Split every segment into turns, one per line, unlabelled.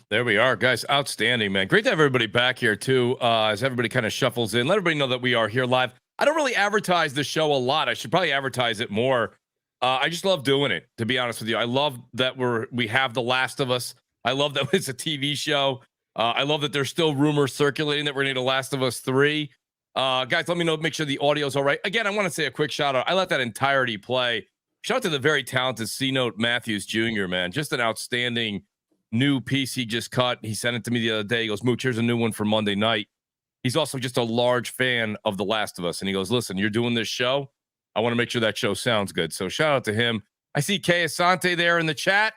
There we are, guys. Outstanding, man. Great to have everybody back here, too, as everybody kind of shuffles in. Let everybody know that we are here live. I don't really advertise the show a lot. I should probably advertise it more. I just love doing it, to be honest with you. I love that we have The Last of Us. I love that it's a TV show. I love that there's still rumors circulating that we're going to The Last of Us 3. Guys, let me know, make sure the audio's all right. Again, I want to say a quick shout out. I let that entirety play. Shout out to the very talented C-Note Matthews Jr., man. Just an outstanding new piece he just cut. He sent it to me the other day. He goes, Mooch, here's a new one for Monday night. He's also just a large fan of The Last of Us. And he goes, listen, you're doing this show. I want to make sure that show sounds good. So shout out to him. I see Kay Asante there in the chat.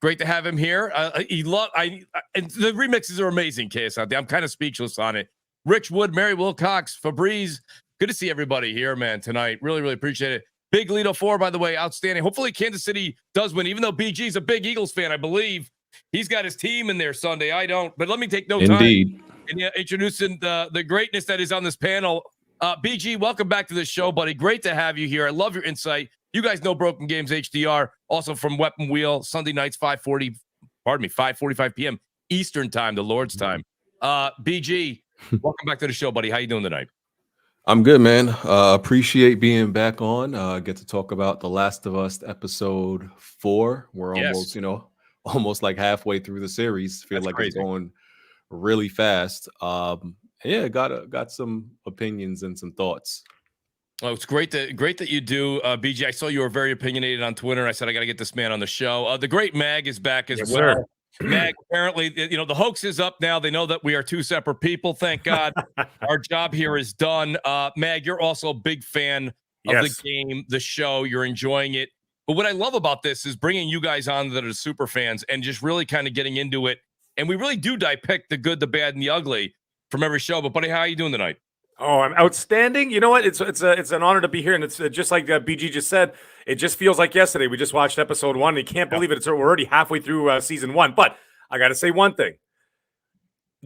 Great to have him here. And the remixes are amazing, Kay Asante. I'm kind of speechless on it. Rich Wood, Mary Wilcox, Febreze. Good to see everybody here, man, tonight. Really, really appreciate it. Big Lido 4, by the way, outstanding. Hopefully Kansas City does win, even though BG's a big Eagles fan, I believe. He's got his team in there Sunday. I don't. But let me take no time in introducing the greatness that is on this panel. BG, welcome back to the show, buddy. Great to have you here. I love your insight. You guys know Broken Games HDR, also from Weapon Wheel, Sunday nights, 5:45 p.m. Eastern time, the Lord's time. BG, welcome back to the show, buddy. How you doing tonight?
I'm good, man. Appreciate being back on. Get to talk about The Last of Us episode 4. We're almost like halfway through the series. Feel like it's going really fast. Yeah, got some opinions and some thoughts.
Oh, it's great that you do, BG. I saw you were very opinionated on Twitter. I said I got to get this man on the show. The great Mag is back as well. Sir. Mag, apparently, the hoax is up now. They know that we are two separate people. Thank God, our job here is done. Mag, you're also a big fan of the game, the show. You're enjoying it. But what I love about this is bringing you guys on that are super fans and just really kind of getting into it. And we really do depict the good, the bad, and the ugly from every show. But buddy, how are you doing tonight?
Oh, I'm outstanding. You know what? It's an honor to be here, and it's just like BG just said. It just feels like yesterday. We just watched episode 1. And you can't believe it. We're already halfway through season 1. But I got to say one thing.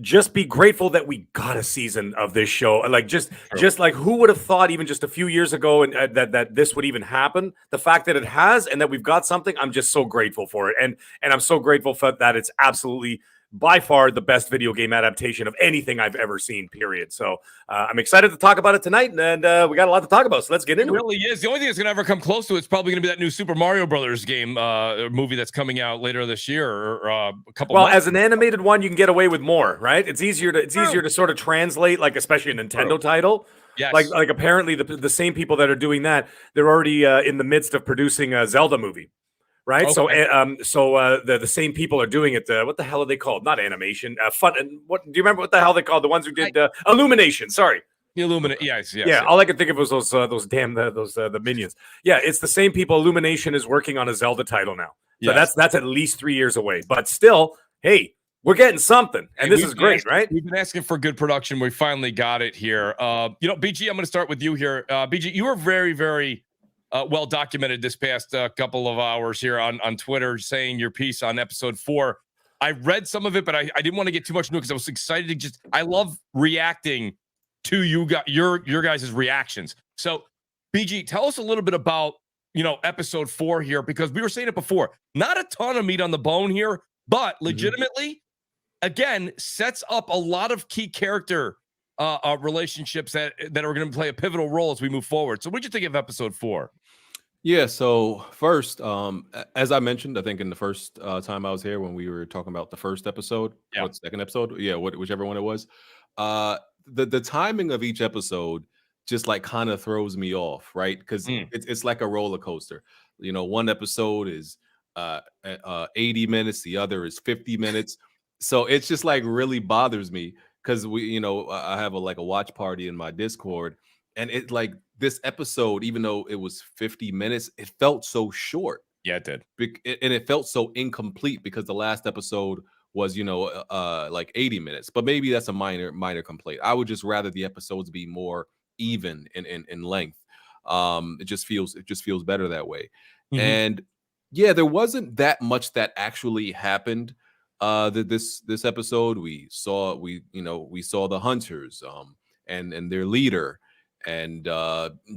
Just be grateful that we got a season of this show. Like just like who would have thought even just a few years ago and that this would even happen? The fact that it has and that we've got something, I'm just so grateful for it. And I'm so grateful for that. It's absolutely by far the best video game adaptation of anything I've ever seen, period. So I'm excited to talk about it tonight, and we got a lot to talk about, so let's get into it.
It really is. The only thing that's going to ever come close to it's probably going to be that new Super Mario Brothers game movie that's coming out later this year or a couple months.
As an animated one, you can get away with more, right? It's easier to sort of translate, like especially a Nintendo title.
Yes.
Like apparently the same people that are doing that, they're already in the midst of producing a Zelda movie. Right. Okay. So the same people are doing it. What the hell are they called? Not animation. Fun. What do you remember? What the hell they called? The ones who did Illumination. Sorry.
The Illuminate. Yes.
Yeah. All I could think of was those the minions. Yeah. It's the same people. Illumination is working on a Zelda title now. So that's at least 3 years away. But still, hey, we're getting something, and this is great, right?
We've been asking for good production. We finally got it here. BG, I'm going to start with you here. BG, you were very, very well documented this past couple of hours here on Twitter, saying your piece on episode 4. I read some of it, but I didn't want to get too much into it because I was excited to I love reacting to your guys' reactions. So, BG, tell us a little bit about episode 4 here, because we were saying it before. Not a ton of meat on the bone here, but legitimately, again, sets up a lot of key character relationships that are going to play a pivotal role as we move forward. So what did you think of episode 4?
Yeah, so first, as I mentioned, I think in the first time I was here when we were talking about the first episode, second episode, whichever one it was, the timing of each episode just like kind of throws me off, right? Because it's like a roller coaster. One episode is 80 minutes, the other is 50 minutes. So it's just like really bothers me. Because I have a watch party in my Discord, and it like this episode, even though it was 50 minutes, it felt so short.
Yeah, it did,
and it felt so incomplete because the last episode was like 80 minutes. But maybe that's a minor complaint. I would just rather the episodes be more even in length. It just feels better that way. And yeah, there wasn't that much that actually happened. This episode we saw the hunters and their leader, and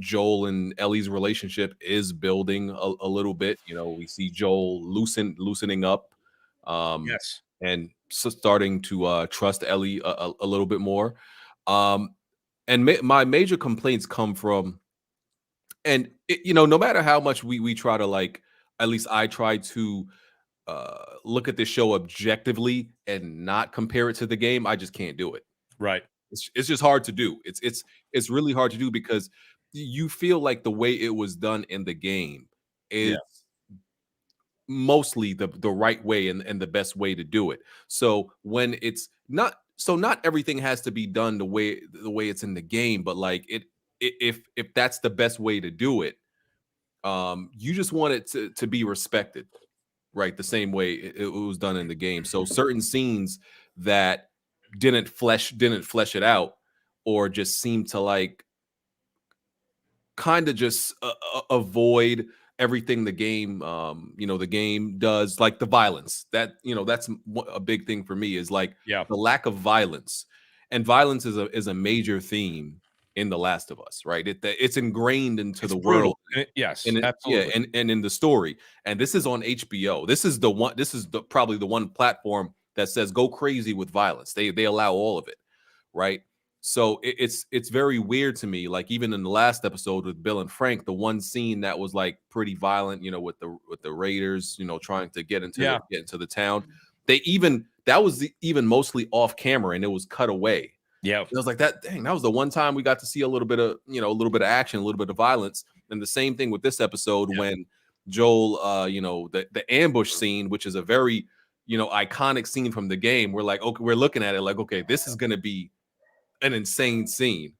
Joel and Ellie's relationship is building a little bit. We see Joel loosening up, and starting to trust Ellie a little bit more. And my major complaints come from, and no matter how much we try to, like, at least I try to look at this show objectively and not compare it to the game, I just can't do it.
Right.
It's just hard to do. It's really hard to do because you feel like the way it was done in the game is mostly the right way and the best way to do it. So when it's not, so not everything has to be done the way it's in the game, but like if that's the best way to do it, you just want it to be respected, right? The same way it was done in the game. So certain scenes that didn't flesh it out, or just seemed to like kind of just avoid everything the game the game does, like the violence. That that's a big thing for me, is like the lack of violence. And violence is a major theme in The Last of Us, right? It's ingrained into the world.
Yes,
and
absolutely.
and in the story. And this is on HBO. This is probably the one platform that says go crazy with violence. They allow all of it, right? So it's very weird to me. Like even in the last episode with Bill and Frank, the one scene that was like pretty violent, with the Raiders, trying to get into the town. That was even mostly off camera, and it was cut away.
Yeah,
I was like, that was the one time we got to see a little bit of action, a little bit of violence. And the same thing with this episode when Joel, the ambush scene, which is a very iconic scene from the game. We're like, okay, we're looking at it like, okay, this is gonna be an insane scene.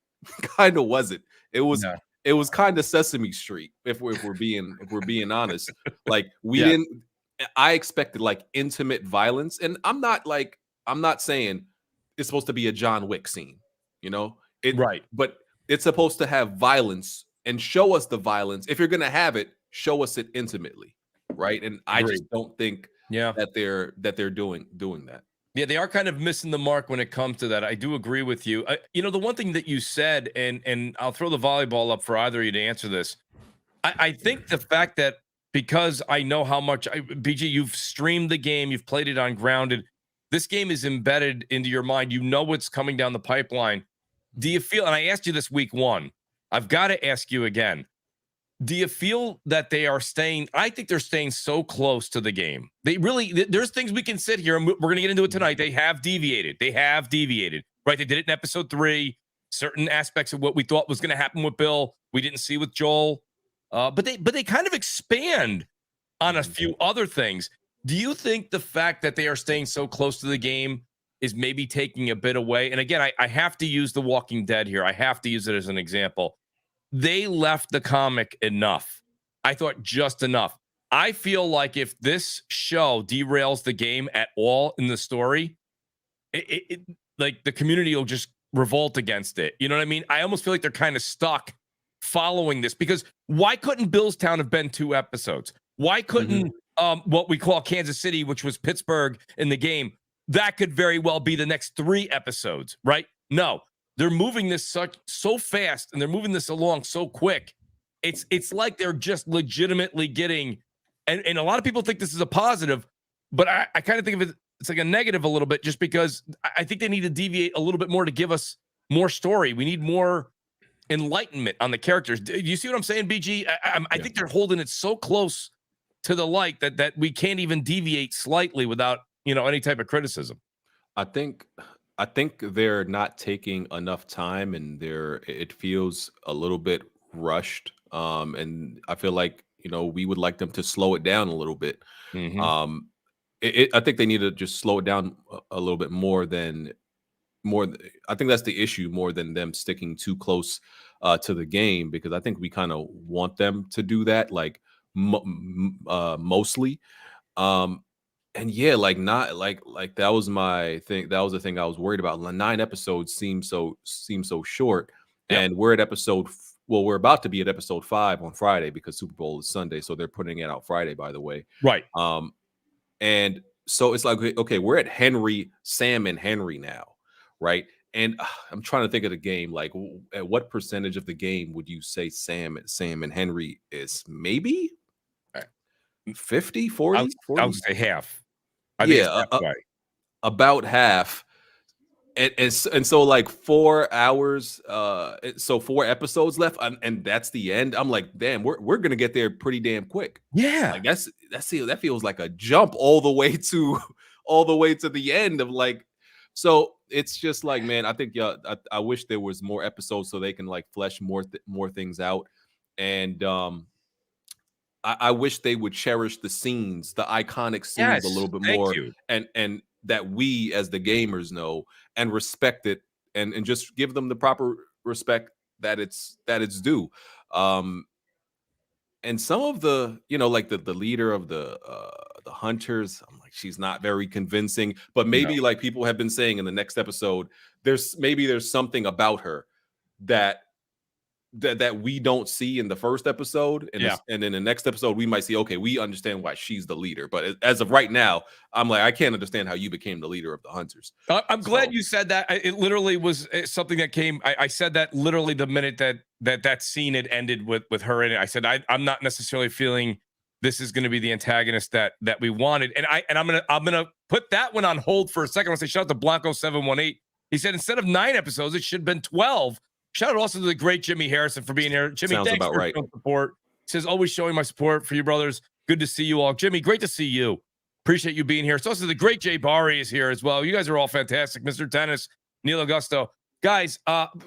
Kind of wasn't. It was kind of Sesame Street, if we're being honest. Like I expected like intimate violence, and I'm not saying it's supposed to be a John Wick scene,
right?
But it's supposed to have violence and show us the violence. If you're gonna have it, show us it intimately, right? And I just don't think that they're doing that.
Yeah, they are kind of missing the mark when it comes to that. I do agree with you. The one thing that you said, and I'll throw the volleyball up for either of you to answer this. I think the fact that, because I know how much BG, you've streamed the game, you've played it on Grounded. This game is embedded into your mind. You know what's coming down the pipeline. Do you feel, and I asked you this week one, I've got to ask you again. Do you feel that they are staying? I think they're staying so close to the game. They really, there's things we can sit here and we're going to get into it tonight. They have deviated, right? They did it in episode 3. Certain aspects of what we thought was going to happen with Bill, we didn't see with Joel. But they kind of expand on a few other things. Do you think the fact that they are staying so close to the game is maybe taking a bit away? And again, I have to use The Walking Dead here. I have to use it as an example. They left the comic enough. I thought just enough. I feel like if this show derails the game at all in the story, it like the community will just revolt against it. You know what I mean? I almost feel like they're kind of stuck following this, because why couldn't Billstown have been 2 episodes? Why couldn't what we call Kansas City, which was Pittsburgh in the game, that could very well be the next 3 episodes, right? No. They're moving this so fast, and they're moving this along so quick. It's like they're just legitimately getting, and a lot of people think this is a positive, but I kind of think of it, it's like a negative a little bit, just because I think they need to deviate a little bit more to give us more story. We need more enlightenment on the characters. Do you see what I'm saying, BG? I think they're holding it so close to the light that we can't even deviate slightly without any type of criticism.
I think they're not taking enough time, and it feels a little bit rushed. And I feel like we would like them to slow it down a little bit. I think they need to just slow it down a little bit more. I think that's the issue, more than them sticking too close to the game, because I think we kind of want them to do that, like mostly. And not like that was my thing. That was the thing I was worried about. 9 episodes seem so short, and we're at we're about to be at episode 5 on Friday, because Super Bowl is Sunday, so they're putting it out Friday, by the way.
Right.
And so it's like, okay, we're at Sam and Henry now, right? And I'm trying to think of the game. Like, at what percentage of the game would you say Sam and Henry is? Maybe 50, 40, 40?
I would say half. I think it's halfway.
about half. And so like 4 hours, so 4 episodes left, and that's the end. I'm like, damn, we're gonna get there pretty damn quick.
Yeah.
Like that feels like a jump all the way to the end of like. So it's just like, man, I think I wish there was more episodes so they can like flesh more things out, and I wish they would cherish the scenes, the iconic scenes a little bit more, and that we as the gamers know and respect it, and just give them the proper respect that it's due. And some of the, like the leader of the hunters, I'm like, she's not very convincing, but maybe like people have been saying in the next episode, there's something about her that we don't see in the first episode, and in the next episode we might see, okay, we understand why she's the leader, but as of right now, I'm like, I can't understand how you became the leader of the hunters.
I'm glad you said that. It literally was something that came. I said that literally the minute that scene had ended with her in it. I said I'm not necessarily feeling this is going to be the antagonist that we wanted, and I'm gonna put that one on hold for a second. I want to say shout out to Blanco718. He said instead of 9 episodes, it should have been 12. Shout out also to the great Jimmy Harrison for being here. Jimmy,
sounds
thanks
about
for
right.
support. Says always showing my support for you brothers. Good to see you all. Jimmy, great to see you. Appreciate you being here. It's also the great Jay Bari is here as well. You guys are all fantastic. Mr. Tennis, Neil Augusto. Guys,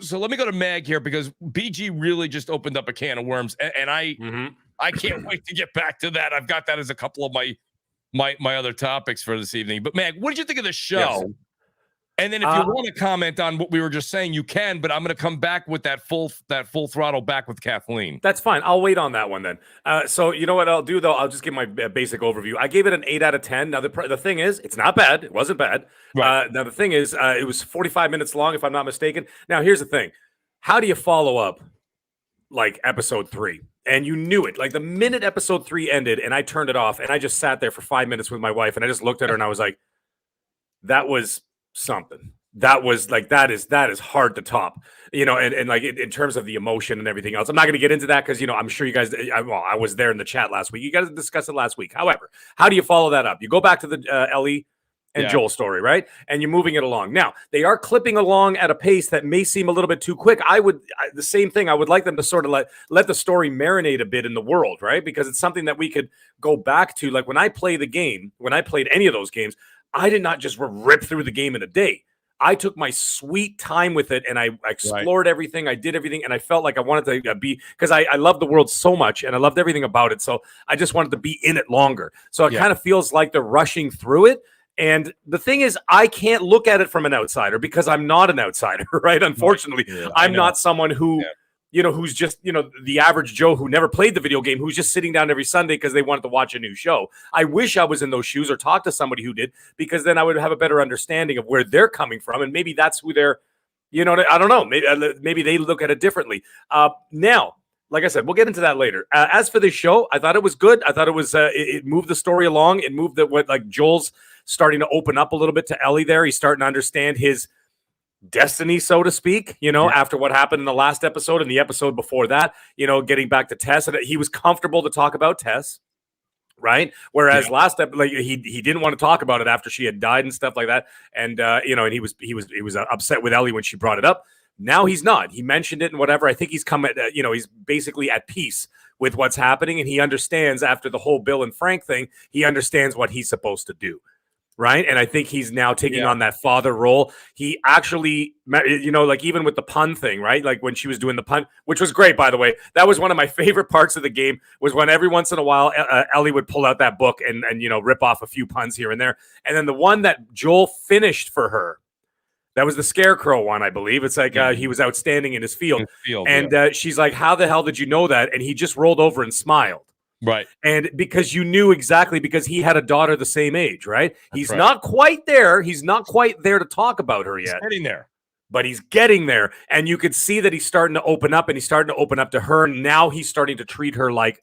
so let me go to Meg here because BG really just opened up a can of worms, and I can't wait to get back to that. I've got that as a couple of my other topics for this evening. But Meg, what did you think of the show?
Yes.
And then if you want to comment on what we were just saying, you can, but I'm going to come back with that full throttle back with Kathleen.
That's fine. I'll wait on that one then. So you know what I'll do, though? I'll just give my basic overview. I gave it an 8 out of 10. Now, the thing is, it's not bad. It wasn't bad.
Right.
Now, the thing is, it was 45 minutes long, if I'm not mistaken. Now, here's the thing. How do you follow up, like, episode 3? And you knew it. Like, the minute episode 3 ended and I turned it off and I just sat there for 5 minutes with my wife and I just looked at her and I was like, that was something. That was like, that is hard to top, and like in terms of the emotion and everything else. I'm not going to get into that because, I'm sure you guys, I was there in the chat last week. You guys discussed it last week. However, how do you follow that up? You go back to the Ellie and Joel story, right? And you're moving it along. Now, they are clipping along at a pace that may seem a little bit too quick. The same thing. I would like them to sort of let the story marinate a bit in the world, right? Because it's something that we could go back to. Like when I play the game, when I played any of those games, I did not just rip through the game in a day. I took my sweet time with it and I explored everything. I did everything and I felt like I wanted to be, because I love the world so much and I loved everything about it. So I just wanted to be in it longer. So it kind of feels like they're rushing through it. And the thing is, I can't look at it from an outsider because I'm not an outsider, right? Unfortunately, I'm not someone who, who's just, the average Joe who never played the video game, who's just sitting down every Sunday because they wanted to watch a new show. I wish I was in those shoes or talk to somebody who did, because then I would have a better understanding of where they're coming from. And maybe that's who they're, I don't know. Maybe they look at it differently. Now, like I said, we'll get into that later. As for this show, I thought it was good. I thought it was, it moved the story along. It moved like Joel's starting to open up a little bit to Ellie there. He's starting to understand his destiny, so to speak, after what happened in the last episode and the episode before that, getting back to Tess, and he was comfortable to talk about Tess, right? Whereas last episode, like he didn't want to talk about it after she had died and stuff like that, and and he was upset with Ellie when she brought it up. Now he's not. He mentioned it and whatever. I think he's come at he's basically at peace with what's happening, and he understands after the whole Bill and Frank thing, he understands what he's supposed to do. Right. And I think he's now taking on that father role. He actually, like even with the pun thing, right? Like when she was doing the pun, which was great, by the way. That was one of my favorite parts of the game, was when every once in a while, Ellie would pull out that book and rip off a few puns here and there. And then the one that Joel finished for her, that was the Scarecrow one, I believe. It's like he was outstanding in his field. And she's like, how the hell did you know that? And he just rolled over and smiled.
Right.
And because you knew exactly, because he had a daughter the same age, right? He's not quite there. He's not quite there to talk about her yet.
He's getting there.
But he's getting there. And you could see that he's starting to open up, and he's starting to open up to her. And now he's starting to treat her like,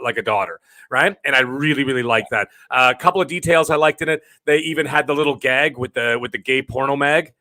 like a daughter, right? And I really, really like that. A couple of details I liked in it. They even had the little gag with the gay porno mag,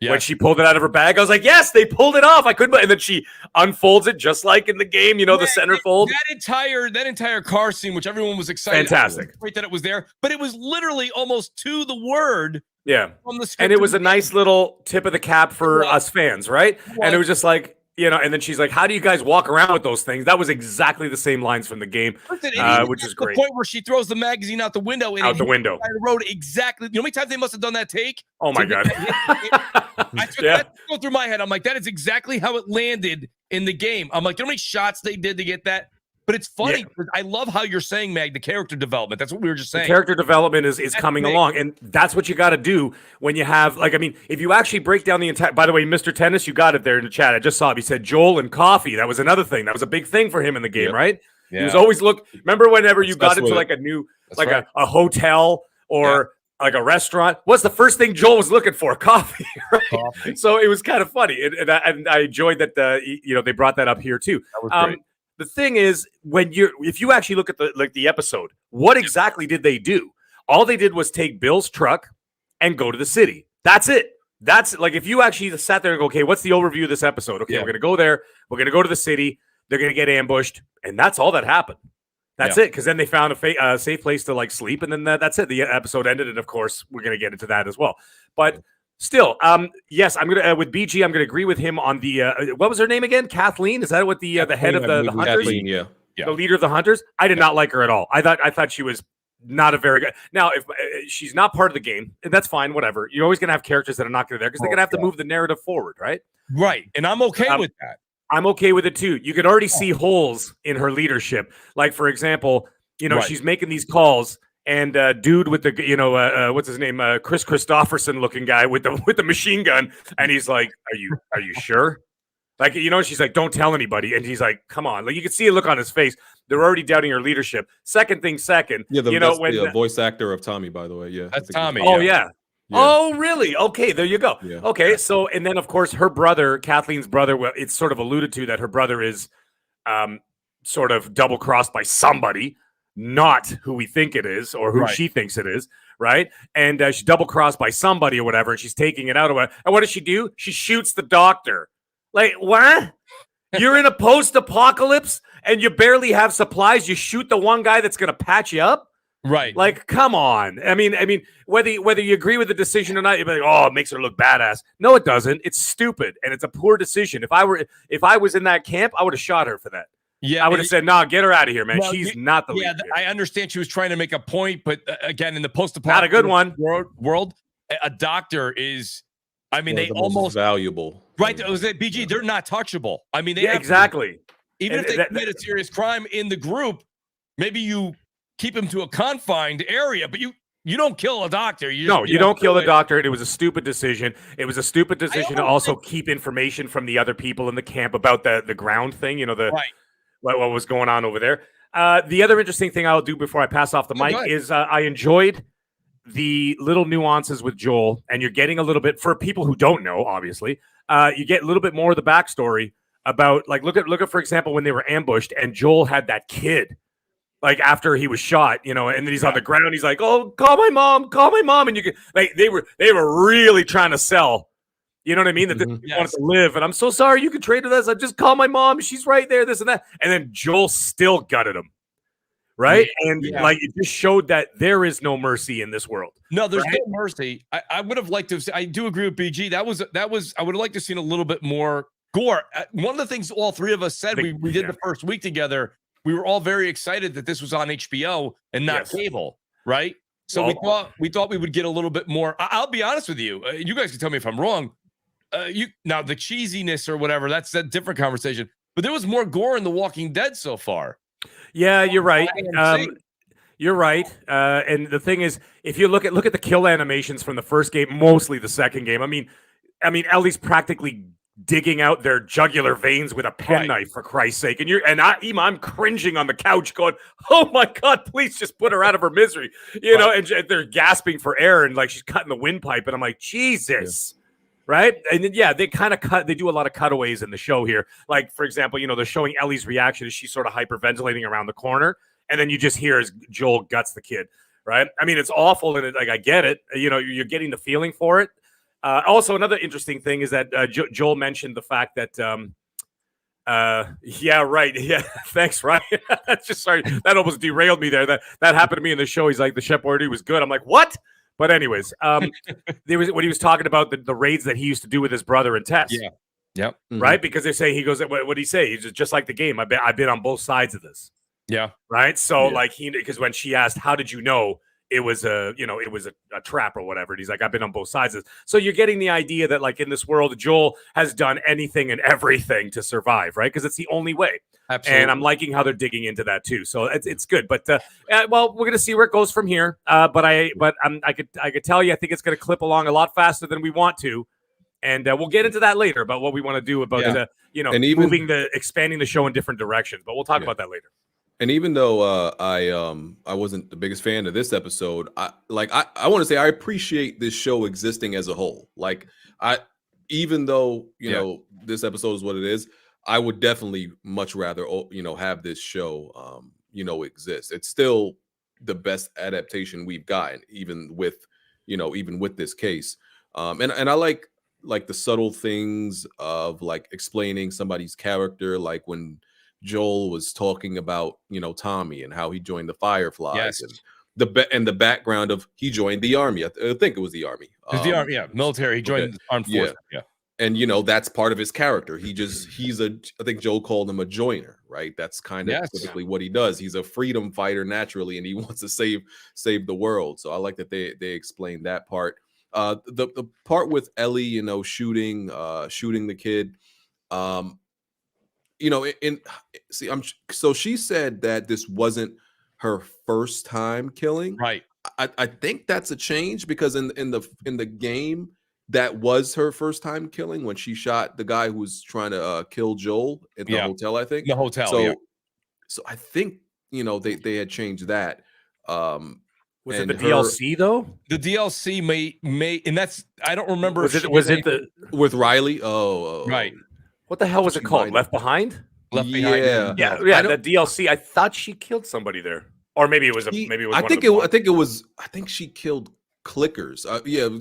When she pulled it out of her bag, I was like, yes, they pulled it off. I couldn't, and then she unfolds it just like in the game, the centerfold.
That entire car scene, which everyone was excited.
Fantastic.
Great that it was there, but it was literally almost to the word.
Yeah.
From the script,
and it was a nice little tip of the cap for us fans, right? And it was just like, and then she's like, how do you guys walk around with those things? That was exactly the same lines from the game, which is great.
The point where she throws the magazine out the window. And
out the window.
The road, exactly. You know how many times they must have done that take?
Oh, my God.
That go through my head. I'm like, that is exactly how it landed in the game. I'm like, you know how many shots they did to get that? But it's funny. Yeah. I love how you're saying, Mag, the character development. That's what we were just saying.
The character development is coming along. And that's what you got to do when you have, if you actually break down the entire, by the way, Mr. Tennis, you got it there in the chat. I just saw it. He said Joel and coffee. That was another thing. That was a big thing for him in the game, right? Yeah. He was always remember whenever you got into like a new, a hotel or like a restaurant, what's the first thing Joel was looking for? Coffee, right? Coffee. So it was kind of funny. And I enjoyed that, they brought that up here too.
That was great.
The thing is, if you actually look at the episode, what exactly did they do? All they did was take Bill's truck and go to the city. That's it. That's like if you actually sat there and go, okay, what's the overview of this episode? Okay, we're gonna go there. We're gonna go to the city. They're gonna get ambushed, and that's all that happened. That's it. Because then they found a safe place to sleep, and then that's it. The episode ended, and of course, we're gonna get into that as well. But still, yes, I'm gonna with BG. I'm gonna agree with him on the what was her name again? Kathleen? Is that what the head of the hunters?
Kathleen, yeah,
the leader of the hunters. I did not like her at all. I thought she was not a very good. Now, if she's not part of the game, that's fine. Whatever. You're always gonna have characters that are not gonna be there because they're gonna have to move the narrative forward, right?
Right, and I'm okay with that.
I'm okay with it too. You could already see holes in her leadership. Like for example, she's making these calls. And dude with the what's his name, Chris Christopherson looking guy with the machine gun, and he's like, "Are you sure?" She's like, "Don't tell anybody," and he's like, "Come on!" Like you can see a look on his face. They're already doubting her leadership. Second,
yeah, the voice actor of Tommy, by the way, yeah,
that's Tommy.
Oh yeah. Oh really? Okay, there you go. Yeah. Okay, so and then of course her brother, Kathleen's brother. Well, it's sort of alluded to that her brother is, sort of double crossed by somebody. Not who we think it is or who she thinks it is, right? And she's double-crossed by somebody or whatever, and she's taking it out of her. And what does she do? She shoots the doctor. Like, what? You're in a post-apocalypse, and you barely have supplies. You shoot the one guy that's going to patch you up?
Right.
Like, come on. I mean, whether you agree with the decision or not, you'd be like, oh, it makes her look badass. No, it doesn't. It's stupid, and it's a poor decision. If I was in that camp, I would have shot her for that. Yeah, I would have said, "No, get her out of here, man. She's not the lead." Yeah,
I understand she was trying to make a point, but again, in the post-apocalyptic
not a good one
world, a doctor is. I mean, they almost
valuable,
right? It was BG. They're not touchable. I mean, they
exactly.
Even if they commit a serious crime in the group, maybe you keep them to a confined area, but you don't kill a doctor. You
don't kill the doctor. It was a stupid decision. It was a stupid decision to also keep information from the other people in the camp about the ground thing. What was going on over there. The other interesting thing I'll do before I pass off the mic is I enjoyed the little nuances with Joel, and you're getting a little bit, for people who don't know, obviously, you get a little bit more of the backstory about, look at, for example, when they were ambushed and Joel had that kid, after he was shot, and then he's on the ground, he's like, oh, call my mom. And you can, they were really trying to sell. You know what I mean? That they wanted to live. And I'm so sorry you can trade with us. I just call my mom. She's right there, this and that. And then Joel still gutted him. Right? And it just showed that there is no mercy in this world.
No, there's no mercy. I would have liked to I do agree with BG. That was I would have liked to have seen a little bit more gore. One of the things all three of us said we did the first week together, we were all very excited that this was on HBO and not cable, right? So we thought we would get a little bit more. I'll be honest with you. You guys can tell me if I'm wrong. Now the cheesiness or whatever, that's a different conversation. But there was more gore in The Walking Dead so far.
Yeah, you're right. You're right. And the thing is, if you look at the kill animations from the first game, mostly the second game. I mean, Ellie's practically digging out their jugular veins with a penknife, for Christ's sake. And I'm cringing on the couch, going, "Oh my God, please just put her out of her misery." You know, and they're gasping for air, and she's cutting the windpipe, and I'm like, Jesus. Yeah. Right. And then, they kind of they do a lot of cutaways in the show here. Like, for example, they're showing Ellie's reaction as she's sort of hyperventilating around the corner. And then you just hear as Joel guts the kid. Right. I mean, it's awful. And I get it. You're getting the feeling for it. Also, another interesting thing is that Joel mentioned the fact that, yeah, right. Yeah, thanks, Ryan. That's just sorry. That almost derailed me there. That happened to me in the show. He's like, the Shep Boyardee was good. I'm like, what? But anyways, there was when he was talking about the raids that he used to do with his brother and Tess.
Yeah. Yep.
Right? Because they say he goes, what did he say? He's just like the game. I've been on both sides of this.
Yeah.
Right. So like because when she asked, how did you know it was a trap or whatever, and he's like, I've been on both sides of this. So you're getting the idea that like in this world, Joel has done anything and everything to survive, right? Because it's the only way.
Absolutely.
And I'm liking how they're digging into that too. So it's good. But well, we're gonna see where it goes from here. But I could tell you, I think it's gonna clip along a lot faster than we want to. And we'll get into that later about what we want to do about and even expanding the show in different directions. But we'll talk about that later.
And even though I wasn't the biggest fan of this episode, I want to say I appreciate this show existing as a whole. Like even though you know this episode is what it is, I would definitely much rather have this show exist. It's still the best adaptation we've gotten, even with this case. And I like the subtle things of like explaining somebody's character, like when Joel was talking about Tommy and how he joined the Fireflies and the background of he joined the army. I think it was the army.
It was the army, military. He joined the armed forces. Yeah.
And that's part of his character. I think Joel called him a joiner, right? That's kind of typically what he does. He's a freedom fighter naturally, and he wants to save the world. So I like that they explained that part. The part with Ellie, shooting the kid. So she said that this wasn't her first time killing.
Right.
I think that's a change because in the game that was her first time killing when she shot the guy who was trying to kill Joel at the hotel. I think
the hotel.
So I think they had changed that.
Was it the DLC though?
The DLC may, and that's I don't remember.
Was it
with Riley? Oh,
right.
What the hell was it called? Left Behind?
Left Behind.
Yeah. The DLC. I thought she killed somebody there, or maybe it was I
think she killed clickers.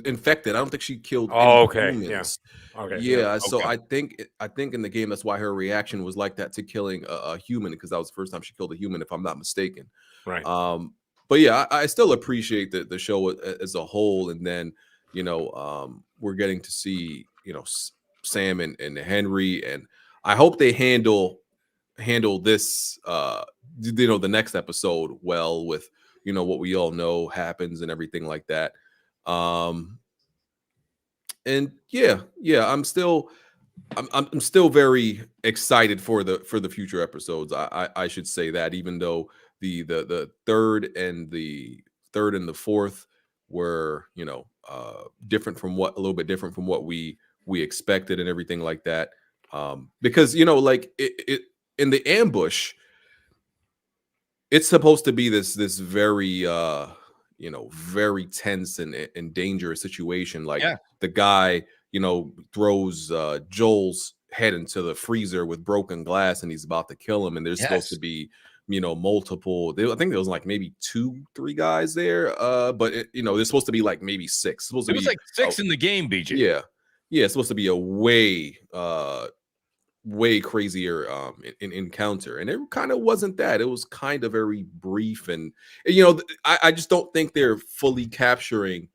Infected. I don't think she killed.
Humans.
So I think in the game that's why her reaction was like that to killing a human, because that was the first time she killed a human, if I'm not mistaken.
Right.
But I still appreciate the show as a whole, and then we're getting to see Sam and Henry, and I hope they handle this the next episode well with what we all know happens and everything like that. And I'm still very excited for the future episodes. I should say that, even though the third and the fourth were different from a little bit different from what we expected and everything like that, because like it in the ambush, it's supposed to be this very very tense and dangerous situation. Like the guy throws Joel's head into the freezer with broken glass and he's about to kill him, and there's supposed to be multiple. I think there was like maybe 2-3 guys there, but there's supposed to be like maybe 6. It was
like 6 in the game, BG.
It's supposed to be a way crazier encounter, and it kind of wasn't that. It was kind of very brief, and I just don't think they're fully capturing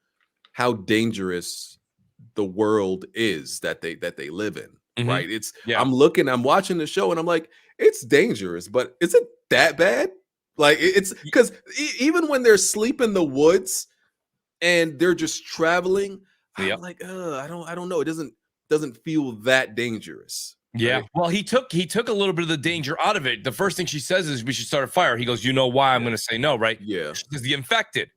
how dangerous the world is that they live in. Right? I'm watching the show and I'm like, it's dangerous, but is it that bad? Like it's because even when they're asleep in the woods and they're just traveling, I'm like, I don't know. It doesn't feel that dangerous.
Yeah. Right? Well, he took a little bit of the danger out of it. The first thing she says is we should start a fire. He goes, you know why I'm going to say no, right?
Yeah.
Because the infected.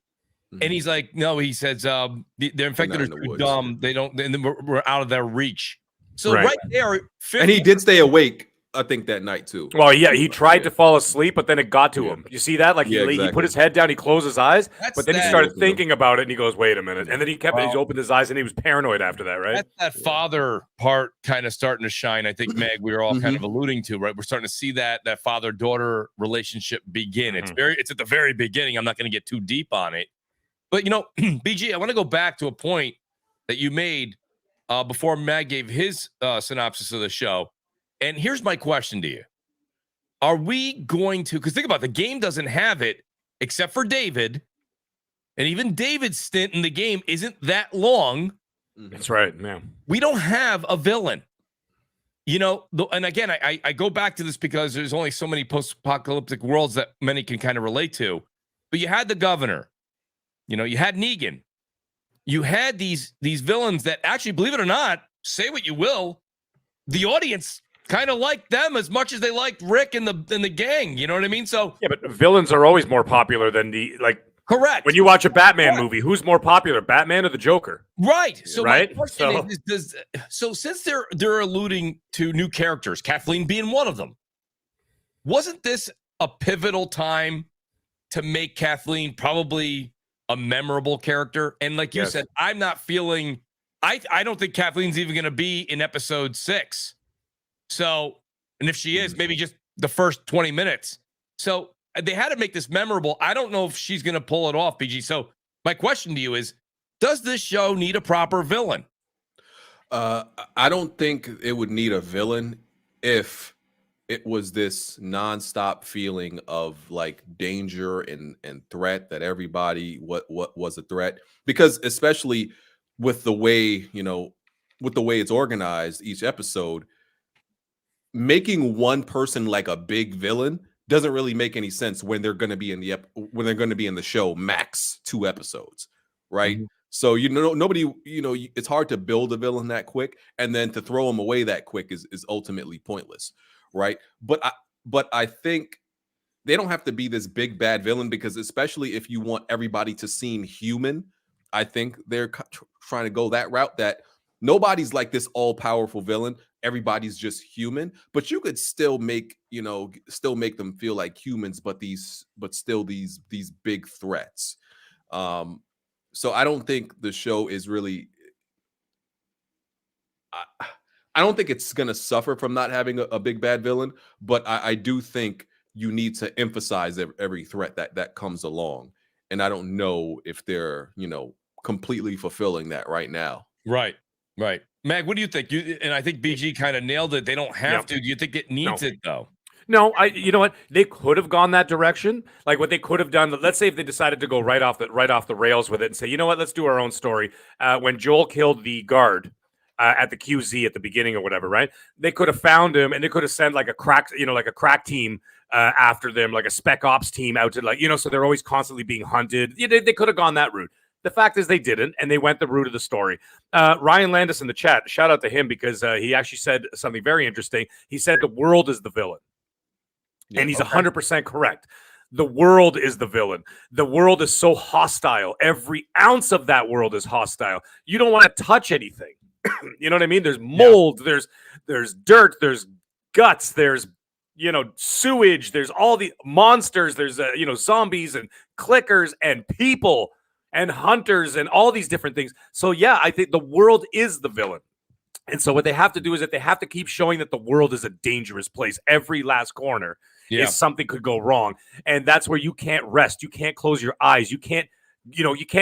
And he's like, no, he says, they're infected are too dumb. They don't, and we're out of their reach. So right there.
And he did stay awake, I think, that night too.
Well, he tried to fall asleep, but then it got to him. You see that? Like he put his head down, he closed his eyes, but then he started thinking about it, and he goes, "Wait a minute!" And then he opened his eyes, and he was paranoid after that, right?
That's that father part kind of starting to shine. I think, Meg, we were all kind of alluding to, right? We're starting to see that father-daughter relationship begin. It's at the very beginning. I'm not going to get too deep on it, but BG, I want to go back to a point that you made before Mag gave his synopsis of the show. And here's my question to you. Are we going to, because think about it, the game doesn't have it except for David. And even David's stint in the game isn't that long.
That's right, man.
We don't have a villain. You know, and again, I go back to this because there's only so many post-apocalyptic worlds that many can kind of relate to. But you had the governor. You know, you had Negan. You had these villains that actually, believe it or not, say what you will, the audience kind of liked them as much as they liked Rick and the gang. You know what I mean? So
yeah, but villains are always more popular than the
correct.
When you watch a Batman movie, who's more popular, Batman or the Joker?
Right. So
right.
My question is so since they're alluding to new characters, Kathleen being one of them, wasn't this a pivotal time to make Kathleen probably a memorable character? And like you said, I'm not feeling. I don't think Kathleen's even going to be in episode 6. So, and if she is, maybe just the first 20 minutes. So they had to make this memorable. I don't know if she's going to pull it off, BG. So my question to you is, does this show need a proper villain?
I don't think it would need a villain if it was this nonstop feeling of like danger and threat, that everybody what was a threat, because especially with the way, with the way it's organized each episode, making one person like a big villain doesn't really make any sense when they're going to be in the show max 2 episodes, right? Mm-hmm. So nobody, it's hard to build a villain that quick, and then to throw them away that quick is ultimately pointless, right? But I think they don't have to be this big bad villain, because especially if you want everybody to seem human, I think they're trying to go that route, that nobody's like this all-powerful villain. Everybody's just human, but you could still make them feel like humans, but still these big threats. So I don't think the show is really. I don't think it's gonna suffer from not having a big bad villain, but I do think you need to emphasize every threat that comes along, and I don't know if they're completely fulfilling that right now.
Right. Mag, what do you think? And I think BG kind of nailed it. They don't have to. Do you think it needs it though?
No, you know what? They could have gone that direction. Like what they could have done. Let's say if they decided to go right off the rails with it and say, you know what? Let's do our own story. When Joel killed the guard at the QZ at the beginning or whatever, right? They could have found him, and they could have sent like a crack team after them, like a spec ops team out to so they're always constantly being hunted. They could have gone that route. The fact is they didn't, and they went the route of the story. Ryan Landis in the chat, shout out to him, because he actually said something very interesting. He said the world is the villain. Yeah, and he's 100% correct. The world is the villain. The world is so hostile. Every ounce of that world is hostile. You don't want to touch anything. You know what I mean? There's mold. Yeah. There's dirt. There's guts. There's sewage. There's all the monsters. There's zombies and clickers and people and hunters and all these different things. So yeah, I think the world is the villain. And so what they have to do is that they have to keep showing that the world is a dangerous place. Every last corner is something could go wrong. And that's where you can't rest. You can't close your eyes. You can't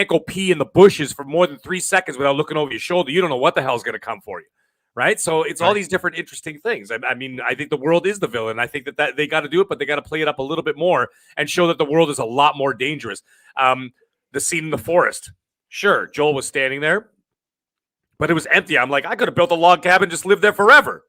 go pee in the bushes for more than 3 seconds without looking over your shoulder. You don't know what the hell is going to come for you. Right. So it's all these different interesting things. I mean, I think the world is the villain. I think that they got to do it, but they got to play it up a little bit more and show that the world is a lot more dangerous. The scene in the forest. Sure, Joel was standing there, but it was empty. I'm like, I could have built a log cabin, just lived there forever.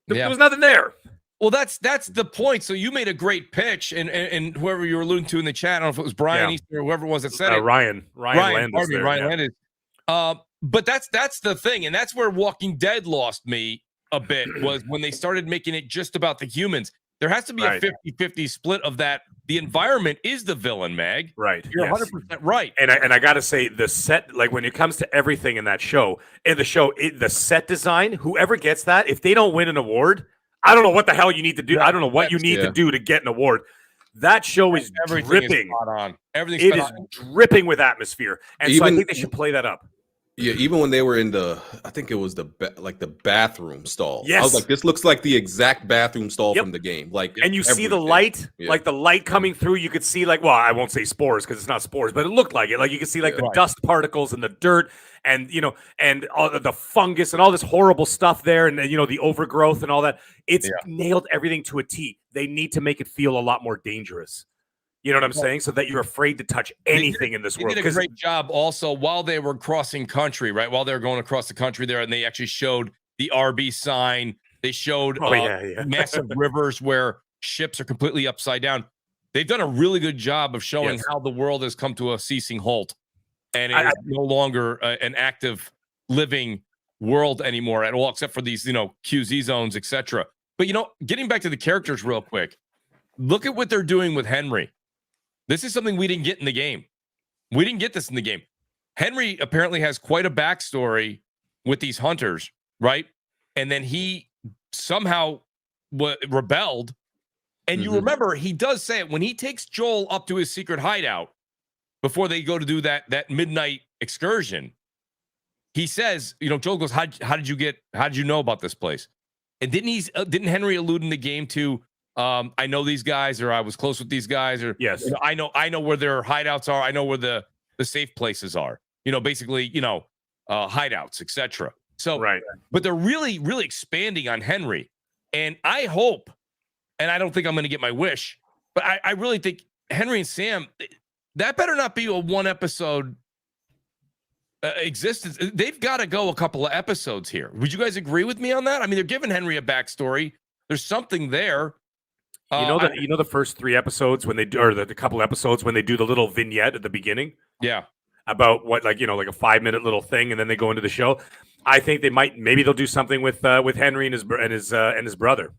There was nothing there.
Well, that's the point. So you made a great pitch, and whoever you were alluding to in the chat, I don't know if it was Brian Easter or whoever it was that said it.
Ryan Landis.
Ryan Landis. But that's the thing, and that's where Walking Dead lost me a bit, was when they started making it just about the humans. There has to be a 50-50 split of that. The environment is the villain, Mag.
Right.
You're 100% right.
And I got to say, the set, like when it comes to everything in that show, the set design, whoever gets that, if they don't win an award, I don't know what the hell you need to do. I don't know what you need to do to get an award. That show is dripping.
Everything is
dripping with atmosphere. And so I think they should play that up.
Yeah, even when they were in the, I think it was the bathroom stall.
Yes.
I was like, this looks like the exact bathroom stall
Yep.
from the game. Like,
and you see the
everything.
light,
Yeah.
like the light coming through. You could see like, well, I won't say spores because it's not spores, but it looked like it. Like you could see like the dust particles and the dirt, and and all the fungus and all this horrible stuff there, and the overgrowth and all that. It's nailed everything to a T. They need to make it feel a lot more dangerous. You know what I'm saying? So that you're afraid to touch anything in this world.
They did a great job also while they were crossing country, right? While they were going across the country there, and they actually showed the RB sign. They showed massive rivers where ships are completely upside down. They've done a really good job of showing how the world has come to a ceasing halt, and it is no longer an active living world anymore at all, except for these, QZ zones, etc. But getting back to the characters real quick, look at what they're doing with Henry. This is something we didn't get in the game. We didn't get this in the game. Henry apparently has quite a backstory with these hunters, right? And then he somehow rebelled. And you remember, he does say it when he takes Joel up to his secret hideout before they go to do that midnight excursion. He says, Joel goes, how did you know about this place? And didn't Henry allude in the game to, I know these guys, or I was close with these guys, or I know where their hideouts are. I know where the safe places are. Basically, hideouts, etc. So, but they're really, really expanding on Henry, and I hope, and I don't think I'm going to get my wish, but I really think Henry and Sam, that better not be a one episode existence. They've got to go a couple of episodes here. Would you guys agree with me on that? I mean, they're giving Henry a backstory. There's something there.
The first 3 episodes when they do, or the couple episodes when they do the little vignette at the beginning, about what, like a 5-minute little thing, and then they go into the show. I think maybe they'll do something with Henry and his brother.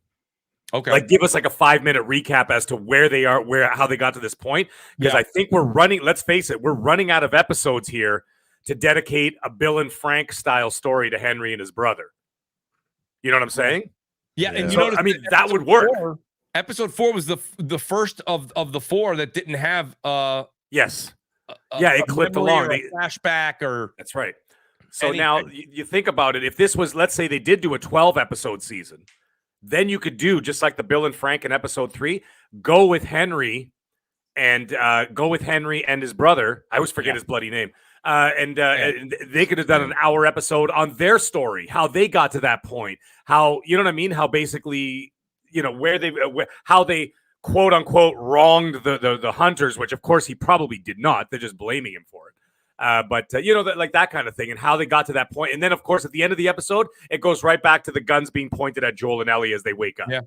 Okay, like give us like a 5-minute recap as to where they are, how they got to this point, because I think we're running. Let's face it, we're running out of episodes here to dedicate a Bill and Frank style story to Henry and his brother. You know what I'm saying?
Yeah, and
that would work.
Episode 4 was the first of the 4 that didn't have
it clipped along
a flashback or
that's right. So anything. Now you think about it, if this was, let's say they did do a 12 episode season, then you could do just like the Bill and Frank in episode 3, go with Henry and his brother. I always forget his bloody name. And they could have done an hour episode on their story, how they got to that point, how, you know what I mean? How basically, how they quote unquote wronged the hunters, which of course he probably did not. They're just blaming him for it. But that kind of thing, and how they got to that point. And then of course at the end of the episode, it goes right back to the guns being pointed at Joel and Ellie as they wake up. Yeah.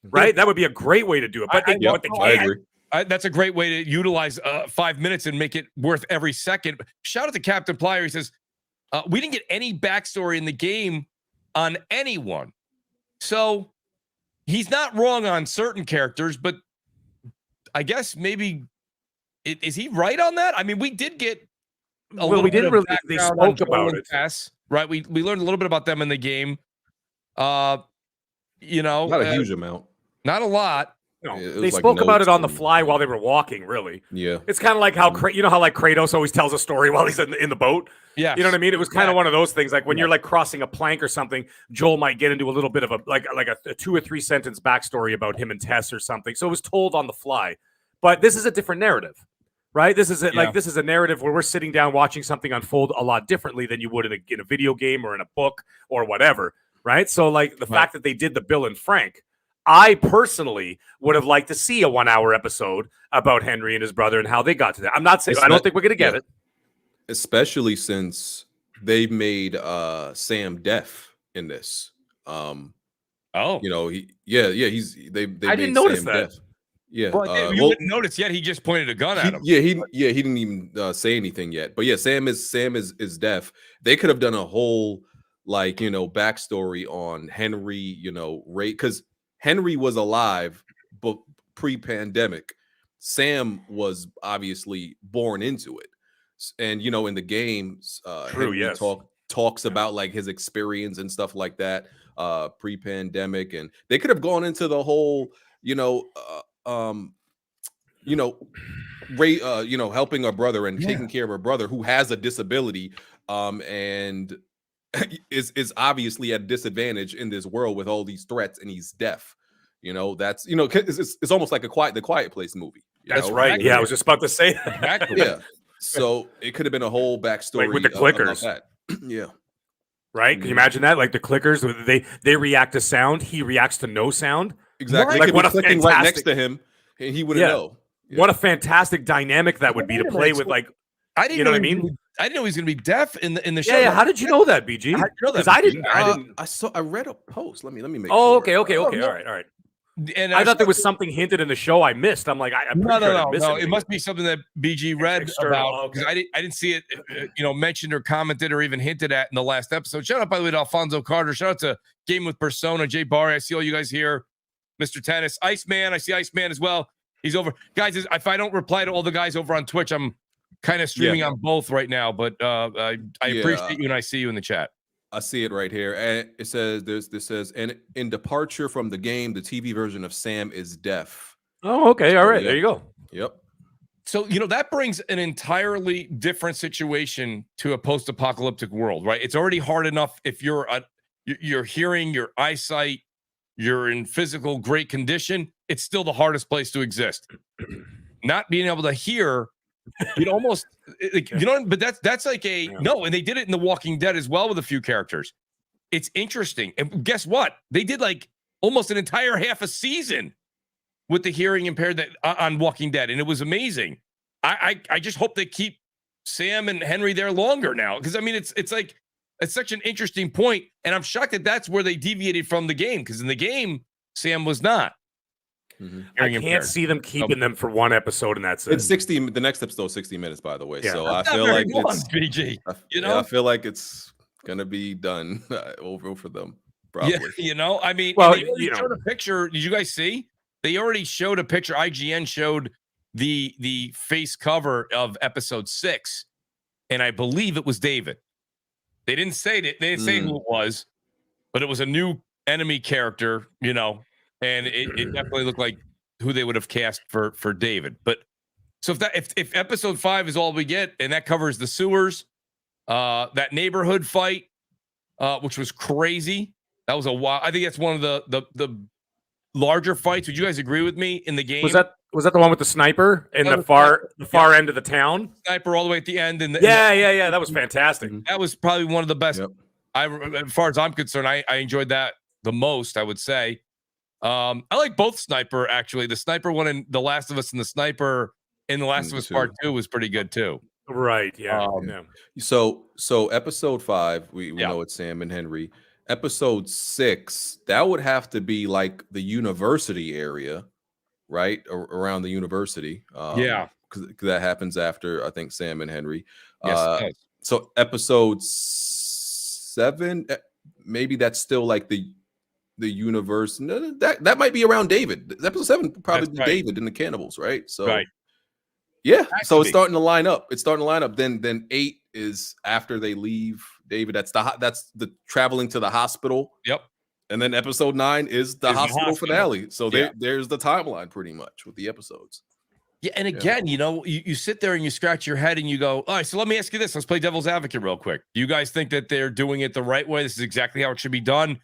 Right. That would be a great way to do it. But they can't.
I agree.
That's a great way to utilize 5 minutes and make it worth every second. Shout out to Captain Plier. He says, we didn't get any backstory in the game on anyone. So he's not wrong on certain characters, but I guess maybe is he right on that? I mean, we did get a little bit of background.
They spoke about it.
Tess, right? We learned a little bit about them in the game.
Not a huge amount.
Not a lot.
No, they spoke about it on the fly while they were walking, really.
Yeah.
It's kind of like how, like Kratos always tells a story while he's in the boat?
Yeah.
You know what I mean? It was kind of one of those things, like when you're like crossing a plank or something, Joel might get into a little bit of a 2 or 3 sentence backstory about him and Tess or something. So it was told on the fly. But this is a different narrative, right? This is this is a narrative where we're sitting down watching something unfold a lot differently than you would in a video game or in a book or whatever, right? So like the fact that they did the Bill and Frank, I personally would have liked to see a 1-hour episode about Henry and his brother and how they got to that. I'm not saying I don't think we're going to get it,
especially since they made Sam deaf in this. They
I
didn't
notice that.
Deaf. Yeah,
you wouldn't notice yet. He just pointed a gun at him.
He didn't even say anything yet. But yeah, Sam is deaf. They could have done a whole backstory on Henry. Because Henry was alive, but pre-pandemic. Sam was obviously born into it, and in the games, Henry talks about like his experience and stuff like that, pre-pandemic, and they could have gone into the whole, helping a brother and taking care of a brother who has a disability, and is obviously at a disadvantage in this world with all these threats, and he's deaf. That's it's almost like the Quiet Place movie.
That's right. Yeah, I was just about to say that.
Exactly.
Yeah. So it could have been a whole backstory
with the clickers.
about that. Yeah.
Right? Can you imagine that? Like the clickers, they react to sound, he reacts to no sound.
Exactly.
Like
Like what clicking right next to him, and he wouldn't know. Yeah.
What a fantastic dynamic that would be to play with. Like,
I didn't
know what I mean?
I didn't know he was going to be deaf in the show.
Yeah. How did you know that, BG? Because I didn't.
I read a post. Let me make.
Oh,
sure.
okay. All right.
And
I thought there was something hinted in the show I missed. I'm like, I'm pretty sure I missed
it must be something that BG read about, because I didn't see it, mentioned or commented or even hinted at in the last episode. Shout out, by the way, to Alphonso Carter. Shout out to Game with Persona, Jay Barry. I see all you guys here. Mr. Tennis, Iceman. I see Iceman as well. He's over. Guys, if I don't reply to all the guys over on Twitch, I'm kind of streaming on both right now. But I appreciate you, and I see you in the chat.
I see it right here. And it says this says, and in departure from the game, the TV version of Sam is deaf.
Oh, okay. All right. There you go.
Yep.
So, that brings an entirely different situation to a post-apocalyptic world, right? It's already hard enough if you're hearing, your eyesight, you're in physical great condition. It's still the hardest place to exist. Not being able to hear, but that's like no, and they did it in The Walking Dead as well with a few characters. It's interesting. And guess what? They did like almost an entire half a season with the hearing impaired on Walking Dead, and it was amazing. I just hope they keep Sam and Henry there longer now, because I mean it's like it's such an interesting point, and I'm shocked that that's where they deviated from the game, because in the game Sam was not.
I can't see them keeping them for one episode, and that's it.
It's 60. The next episode 60 minutes, by the way.
Yeah.
So I feel like it's
BG.
I feel like it's gonna be done over for them. Probably.
Yeah, I mean,
well,
they showed a picture. Did you guys see? They already showed a picture. IGN showed the face cover of episode 6, and I believe it was David. They didn't say it. They didn't say who it was, but it was a new enemy character. And it definitely looked like who they would have cast for David. But so if episode 5 is all we get, and that covers the sewers, that neighborhood fight, which was crazy. That was I think that's one of the larger fights. Would you guys agree with me in the game?
Was that the one with the sniper in the far end of the town?
Sniper all the way at the end.
Yeah. That was fantastic.
That was probably one of the best. Yep. As far as I'm concerned, I enjoyed that the most, I would say. I like both sniper, actually. The sniper one in The Last of Us and the sniper in The Last of Us Part 2 was pretty good too.
Right. Yeah.
So episode 5, we know it's Sam and Henry. Episode 6, that would have to be like the university area, right? Around the university. Because that happens after, I think, Sam and Henry.
Yes.
So episode 7, maybe that's still like the universe. No, that might be around David. Episode 7 probably David and the cannibals, right? So yeah, so it's starting to line up. Then 8 is after they leave David. That's the traveling to the hospital.
Yep.
And then episode 9 is the hospital finale. So there's the timeline pretty much with the episodes.
Yeah, and again, you sit there and you scratch your head and you go, all right, so let me ask you this. Let's play devil's advocate real quick. Do you guys think that they're doing it the right way? This is exactly how it should be done.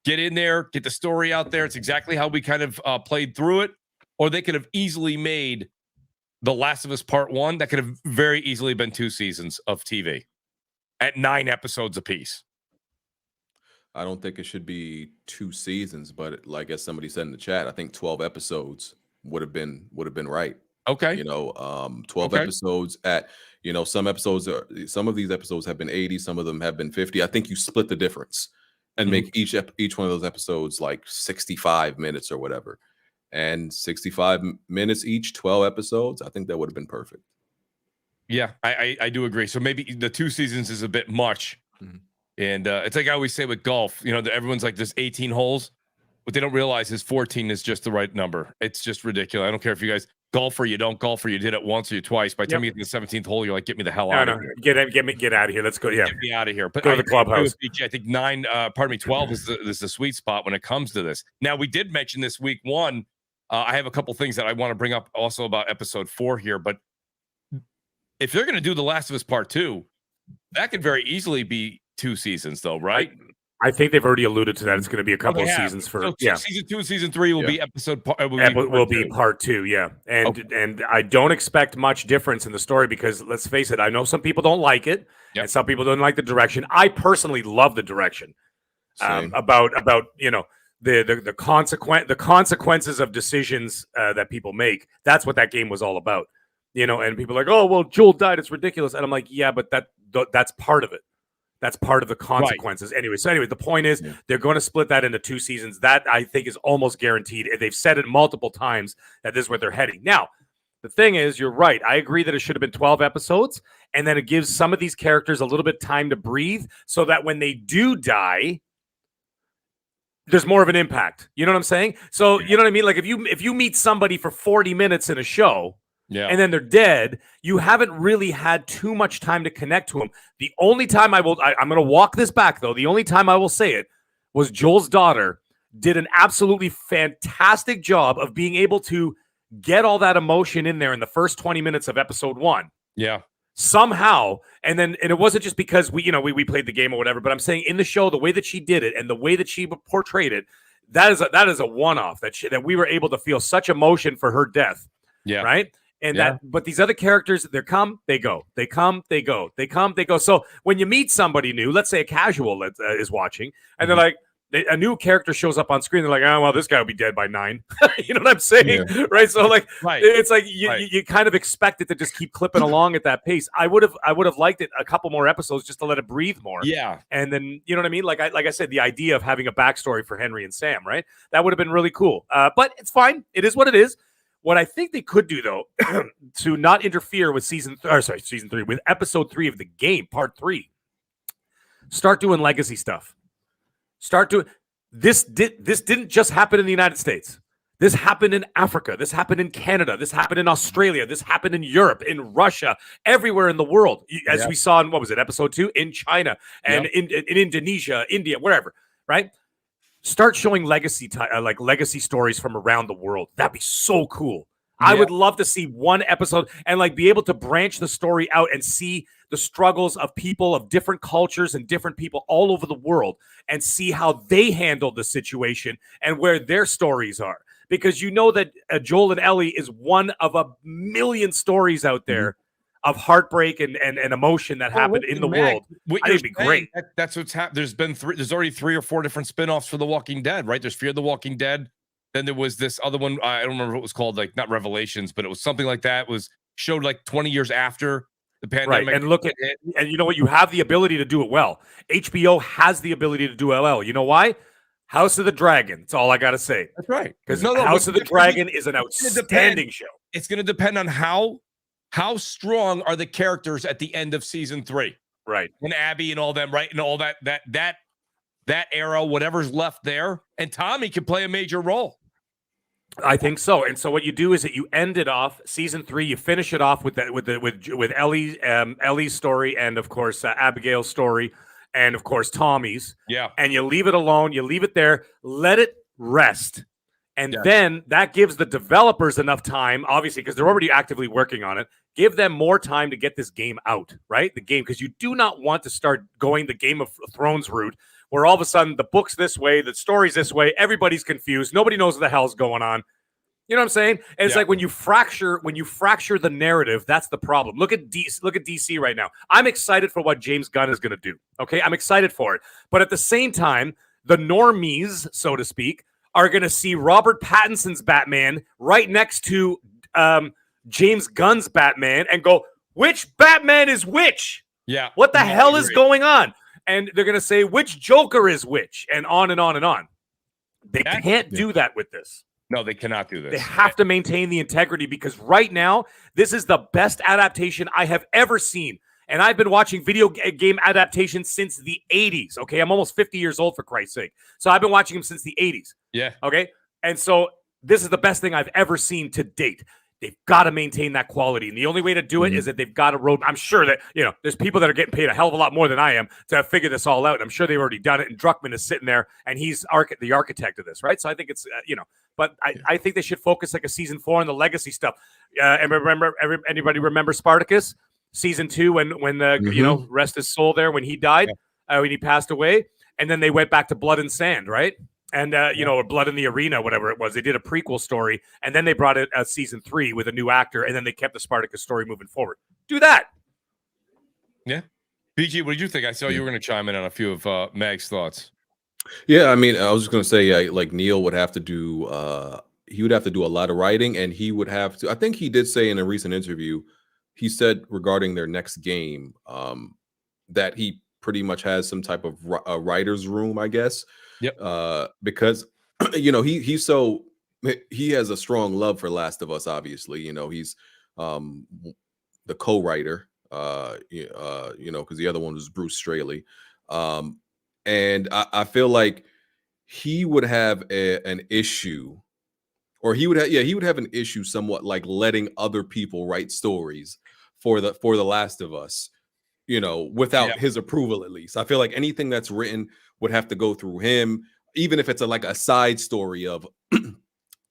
Get in there, get the story out there. It's exactly how we kind of played through it. Or they could have easily made The Last of Us Part 1. That could have very easily been 2 seasons of TV at 9 episodes apiece.
I don't think it should be 2 seasons, but like as somebody said in the chat, I think 12 episodes would have been right.
Okay.
12 episodes at, some of these episodes have been 80, some of them have been 50. I think you split the difference and make each one of those episodes like 65 minutes or whatever. And 65 minutes each, 12 episodes, I think that would have been perfect.
Yeah, I do agree. So maybe the 2 seasons is a bit much. And it's like I always say with golf, everyone's like, there's 18 holes. What they don't realize is 14 is just the right number. It's just ridiculous. I don't care if you guys golf or you don't golf or you did it once or you twice. By the time you get to the 17th hole, you're like, get me the hell out of here.
Get out of here. Let's go. Yeah.
Get me out of here. But
go to the clubhouse.
I think 12 is the sweet spot when it comes to this. Now, we did mention this week 1. I have a couple things that I want to bring up also about episode 4 here. But if they're going to do The Last of Us Part 2, That could very easily be 2 seasons, though, right?
I think they've already alluded to that. It's going to be a couple of seasons for
season 2 and season 3 will be
will be part 2, yeah. And I don't expect much difference in the story because let's face it, I know some people don't like it, and some people don't like the direction. I personally love the direction. About the consequences of decisions that people make. That's what that game was all about. And people are like, oh well, Joel died, it's ridiculous. And I'm like, yeah, but that's part of it. That's part of the consequences. Right. Anyway, the point is they're going to split that into 2 seasons. That I think is almost guaranteed. They've said it multiple times that this is where they're heading. Now, the thing is, you're right. I agree that it should have been 12 episodes, and then it gives some of these characters a little bit time to breathe so that when they do die, there's more of an impact. You know what I'm saying? So, you know what I mean? Like if you meet somebody for 40 minutes in a show, and then they're dead, you haven't really had too much time to connect to them. The only time I'm going to walk this back, though. The only time I will say it was Joel's daughter did an absolutely fantastic job of being able to get all that emotion in there in the first 20 minutes of episode 1. Yeah. Somehow, and it wasn't just because we played the game or whatever, but I'm saying in the show, the way that she did it and the way that she portrayed it, that is a one-off that we were able to feel such emotion for her death. Yeah. Right. And but these other characters, they come, they go, they come, they go, they come, they go. So when you meet somebody new, let's say a casual that is watching, and they're like, a new character shows up on screen, they're like, oh, well, this guy will be dead by 9. You know what I'm saying? Yeah. Right. So like, it's like you kind of expect it to just keep clipping along at that pace. I would have liked it a couple more episodes just to let it breathe more. Yeah. And then, you know what I mean? Like I said, the idea of having a backstory for Henry and Sam, right? That would have been really cool. But it's fine. It is what it is. What I think they could do, though, to not interfere with season 3, with episode 3 of the game, part 3, start doing legacy stuff. Start doing this. This didn't just happen in the United States. This happened in Africa. This happened in Canada. This happened in Australia. This happened in Europe, in Russia, everywhere in the world. As we saw in, what was it, episode 2? In China and in Indonesia, India, wherever, right? Start showing legacy stories from around the world. That'd be so cool. I would love to see one episode and like be able to branch the story out and see the struggles of people of different cultures and different people all over the world and see how they handled the situation and where their stories are. Because you know that Joel and Ellie is one of a million stories out there of heartbreak and emotion that happened in the world. I think it'd be great.
That's what's happened. There's already 3 or 4 different spinoffs for The Walking Dead, right? There's Fear the Walking Dead. Then there was this other one. I don't remember what it was called, like not Revelations, but it was something like that. It was showed like 20 years after the pandemic.
Right. And look at it. And you know what? You have the ability to do it well. HBO has the ability to do it well. You know why? House of the Dragon. That's all I got to say.
That's right.
Because House of the Dragon is an outstanding show.
It's going to depend on how strong are the characters at the end of season 3.
Right.
And Abby and all them, right? And all that era, whatever's left there. And Tommy can play a major role.
I think so. And so what you do is that you end it off season 3. You finish it off with Ellie's story, and of course Abigail's story, and of course Tommy's. Yeah. And you leave it alone. You leave it there. Let it rest. And then that gives the developers enough time, obviously, because they're already actively working on it. Give them more time to get this game out, right? The game, because you do not want to start going the Game of Thrones route, where all of a sudden the book's this way, the story's this way, everybody's confused, nobody knows what the hell's going on. You know what I'm saying? And it's like when you fracture the narrative, that's the problem. Look at DC right now. I'm excited for what James Gunn is going to do. Okay, I'm excited for it. But at the same time, the normies, so to speak, are going to see Robert Pattinson's Batman right next to James Gunn's Batman and go, which Batman is which? Yeah. What the hell is going on? And they're going to say, which Joker is which? And on and on and on. They can't do that with this.
No, they cannot do this.
They have to maintain the integrity because right now, this is the best adaptation I have ever seen. And I've been watching video game adaptations since the 80s. Okay, I'm almost 50 years old, for Christ's sake. So I've been watching them since the 80s. Yeah. Okay, and so this is the best thing I've ever seen to date. They've got to maintain that quality. And the only way to do it is that they've got a road. I'm sure that, there's people that are getting paid a hell of a lot more than I am to figure this all out. I'm sure they've already done it. And Druckmann is sitting there and he's the architect of this, right? So I think it's, but I think they should focus like a season 4 on the legacy stuff. And remember, anybody remember Spartacus? season 2 when you
Mhm.
know, rest his soul there when he died, when he passed away, and then they went back to Blood and Sand, right? And you know, or Blood in the Arena, whatever it was. They did a prequel story, and then they brought it season 3 with a new actor, and then they kept the Spartacus story moving forward. Do that.
Yeah. BG, what did you think? I saw you were going to chime in on a few of Meg's thoughts.
Yeah, I mean, I was just gonna say, like Neil would have to do, he would have to do a lot of writing, and he would have to. I think he did say in a recent interview, he said regarding their next game, that he pretty much has some type of a writer's room, I guess.
Yep.
Because you know he has a strong love for Last of Us. Obviously, you know he's the co-writer. You know, because the other one was Bruce Straley. And I feel like he would have an issue, or he would have an issue somewhat like letting other people write stories for the Last of Us, you know, without his approval. At least I feel like anything that's written would have to go through him, even if it's like a side story of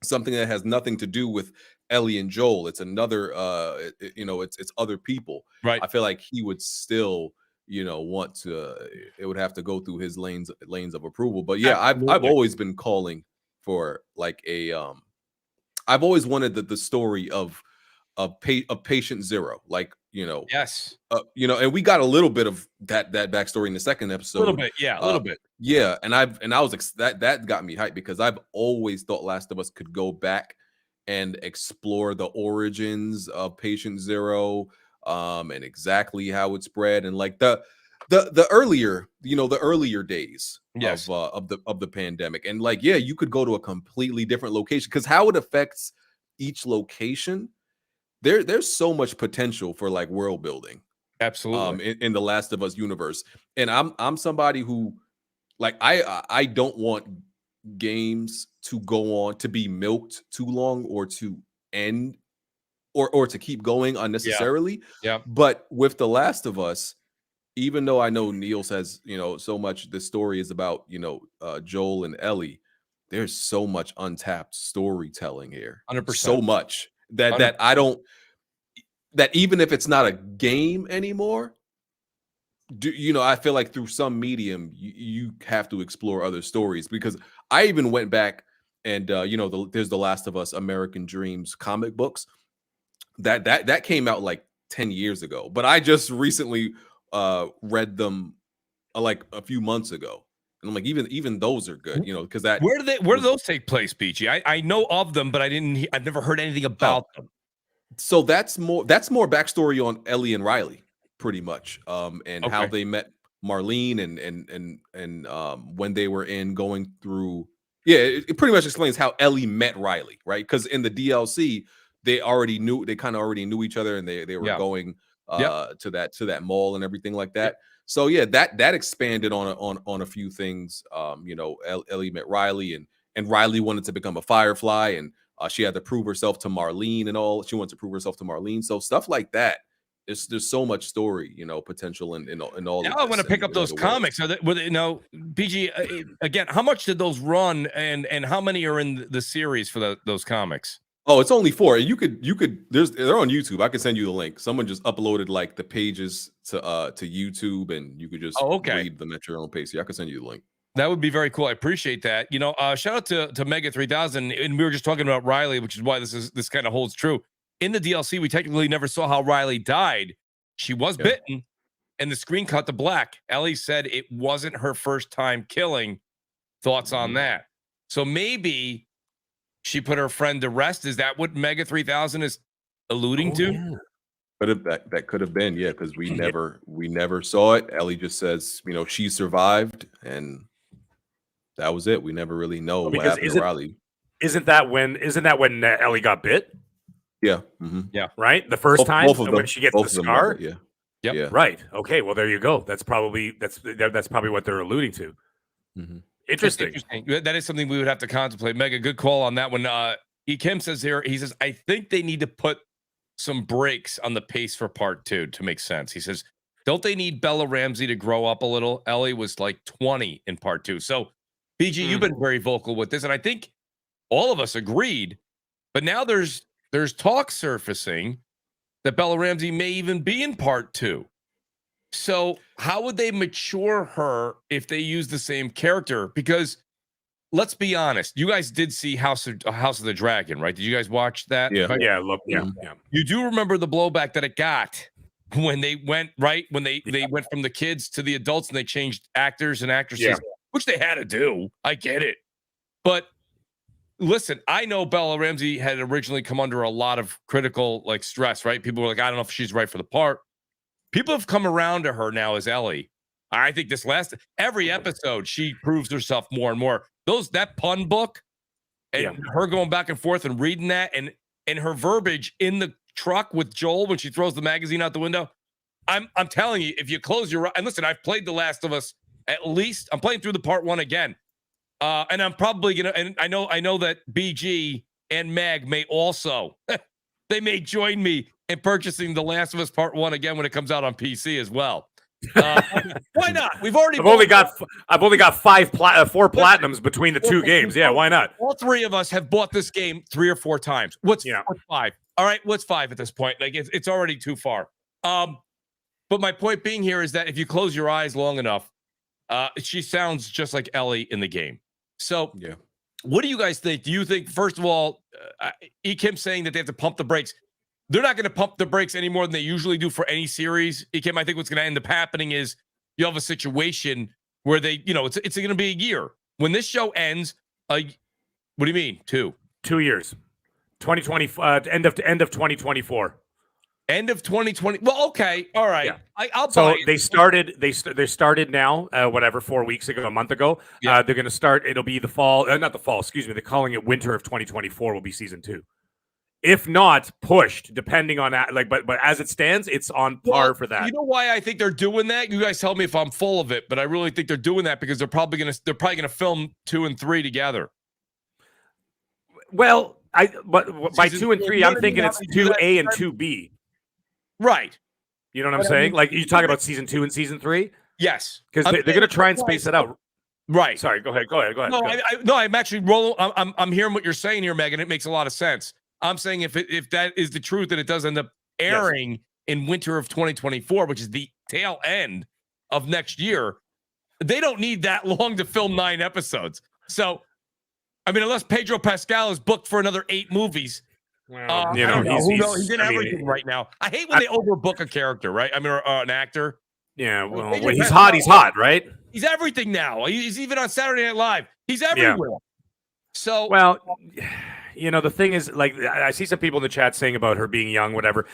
something that has nothing to do with Ellie and Joel. It's another you know, it's other people.
Right.
I feel like he would still, you know, want to, it would have to go through his lanes of approval. But yeah, I've always been calling for like a I've always wanted the story of Patient Zero, like, you know.
Yes.
You know, and we got a little bit of that backstory in the second episode.
A little bit, yeah, a little bit.
Yeah, and I was that got me hyped because I've always thought Last of Us could go back and explore the origins of Patient Zero, and exactly how it spread, and like the earlier, you know, the earlier days of the pandemic. And like, yeah, you could go to a completely different location, because how it affects each location, there's so much potential for like world building.
Absolutely.
In the Last of Us universe. And I'm somebody who, like, I don't want games to go on to be milked too long, or to end, or to keep going unnecessarily.
Yeah.
But with The Last of Us, even though I know Neil says, you know, so much the story is about, you know, Joel and Ellie, there's so much untapped storytelling here.
100%.
So much that I don't, that even if it's not a game anymore, you know, I feel like through some medium you have to explore other stories. Because I even went back and you know, there's the Last of Us American Dreams comic books that came out like 10 years ago, but I just recently read them like a few months ago, and I'm like, even those are good, you know, because that
where do those take place, Peachy? I know of them, but I've never heard anything about them.
So that's more backstory on Ellie and Riley, pretty much, and how they met Marlene, and when they were going through. Yeah, it pretty much explains how Ellie met Riley, right? Because in the DLC, they kind of already knew each other, and they were going to that mall and everything like that. So yeah, that expanded on a few things. You know, Ellie met Riley, and Riley wanted to become a Firefly, and she had to prove herself to Marlene and all. She wanted to prove herself to Marlene. So stuff like that. There's so much story, you know, potential in all.
Now I want to pick up those comics. Are they, you know, PG again? How much did those run, and how many are in the series for those comics?
Oh, it's only 4. You could they're on YouTube. I can send you the link. Someone just uploaded like the pages to YouTube, and you could just read them at your own pace. Yeah, I can send you the link.
That would be very cool. I appreciate that. You know, shout out to Mega 3000. And we were just talking about Riley, which is why this kind of holds true. In the DLC, we technically never saw how Riley died. She was bitten, and the screen cut to black. Ellie said it wasn't her first time killing. Thoughts on that? So maybe she put her friend to rest. Is that what Mega 3000 is alluding to?
Yeah. That could have been, yeah, because we never saw it. Ellie just says, you know, she survived, and that was it. We never really know what happened to Riley.
Isn't that when Ellie got bit?
Yeah.
Yeah. Right. The first time when she gets the scar.
Yeah.
Yep.
Yeah.
Right. Okay. Well, there you go. That's probably what they're alluding to. Interesting.
That is something we would have to contemplate. Mega, good call on that one. E. Kim says here, he says, I think they need to put some breaks on the pace for part 2 to make sense. He says, don't they need Bella Ramsey to grow up a little? Ellie was like 20 in part 2. So, BG, you've been very vocal with this, and I think all of us agreed. But now there's talk surfacing that Bella Ramsey may even be in part 2. So how would they mature her if they use the same character? Because let's be honest, you guys did see House of the Dragon, right? Did you guys watch that?
Yeah.
Yeah, look, yeah.
You do remember the blowback that it got when they went, right? When they went from the kids to the adults and they changed actors and actresses, which they had to do. I get it. But listen, I know Bella Ramsey had originally come under a lot of critical stress, right? People were like, I don't know if she's right for the part. People have come around to her now as Ellie. I think every episode, she proves herself more and more. That pun book and her going back and forth and reading that and her verbiage in the truck with Joel when she throws the magazine out the window. I'm telling you, if you close your eyes, and listen, I've played The Last of Us at least. I'm playing through the part 1 again. And I'm probably gonna, and I know that BG and Mag may also they may join me in purchasing The Last of Us Part 1 again when it comes out on PC as well. Why not? I've only got
4 platinums between the 2 games. Yeah, why not?
All 3 of us have bought this game 3 or 4 times. What's 5? All right, what's 5 at this point? It's already too far. But my point being here is that if you close your eyes long enough, she sounds just like Ellie in the game. So what do you guys think? Do you think, first of all, Ekim saying that they have to pump the brakes? They're not going to pump the brakes any more than they usually do for any series. Ekim, I think what's going to end up happening is you have a situation where they, it's going to be a year. When this show ends, what do you mean? 2
years. 2020, end of 2024.
End of 2020. Well, okay, all right.
Yeah.
I'll
so
buy it.
they started now, 4 weeks ago, a month ago. They're going to start. It'll be the fall, not the fall. Excuse me. They're calling it winter of 2024. Will be season 2. If not pushed, depending on that, but as it stands, it's on par for that.
You know why I think they're doing that? You guys tell me if I'm full of it, but I really think they're doing that because they're probably gonna film 2 and 3 together.
Well, by 2 and 3, I'm thinking it's 2A and 2B.
Right.
You know what I'm saying? Like you talk about season 2 and season 3.
Yes,
because they're gonna try and space it out.
Right.
Sorry. Go ahead.
No, I'm actually rolling. I'm hearing what you're saying here, Megan. It makes a lot of sense. I'm saying if that is the truth, that it does end up airing in winter of 2024, which is the tail end of next year, they don't need that long to film 9 episodes. So, I mean, unless Pedro Pascal is booked for another 8 movies,
well,
he's in everything right now. I hate when they overbook a character, right? I mean, or an actor.
Yeah, well, when he's hot, he's hot, right?
He's everything now. He's even on Saturday Night Live. He's everywhere. Yeah. So,
well, the thing is, I see some people in the chat saying about her being young, whatever.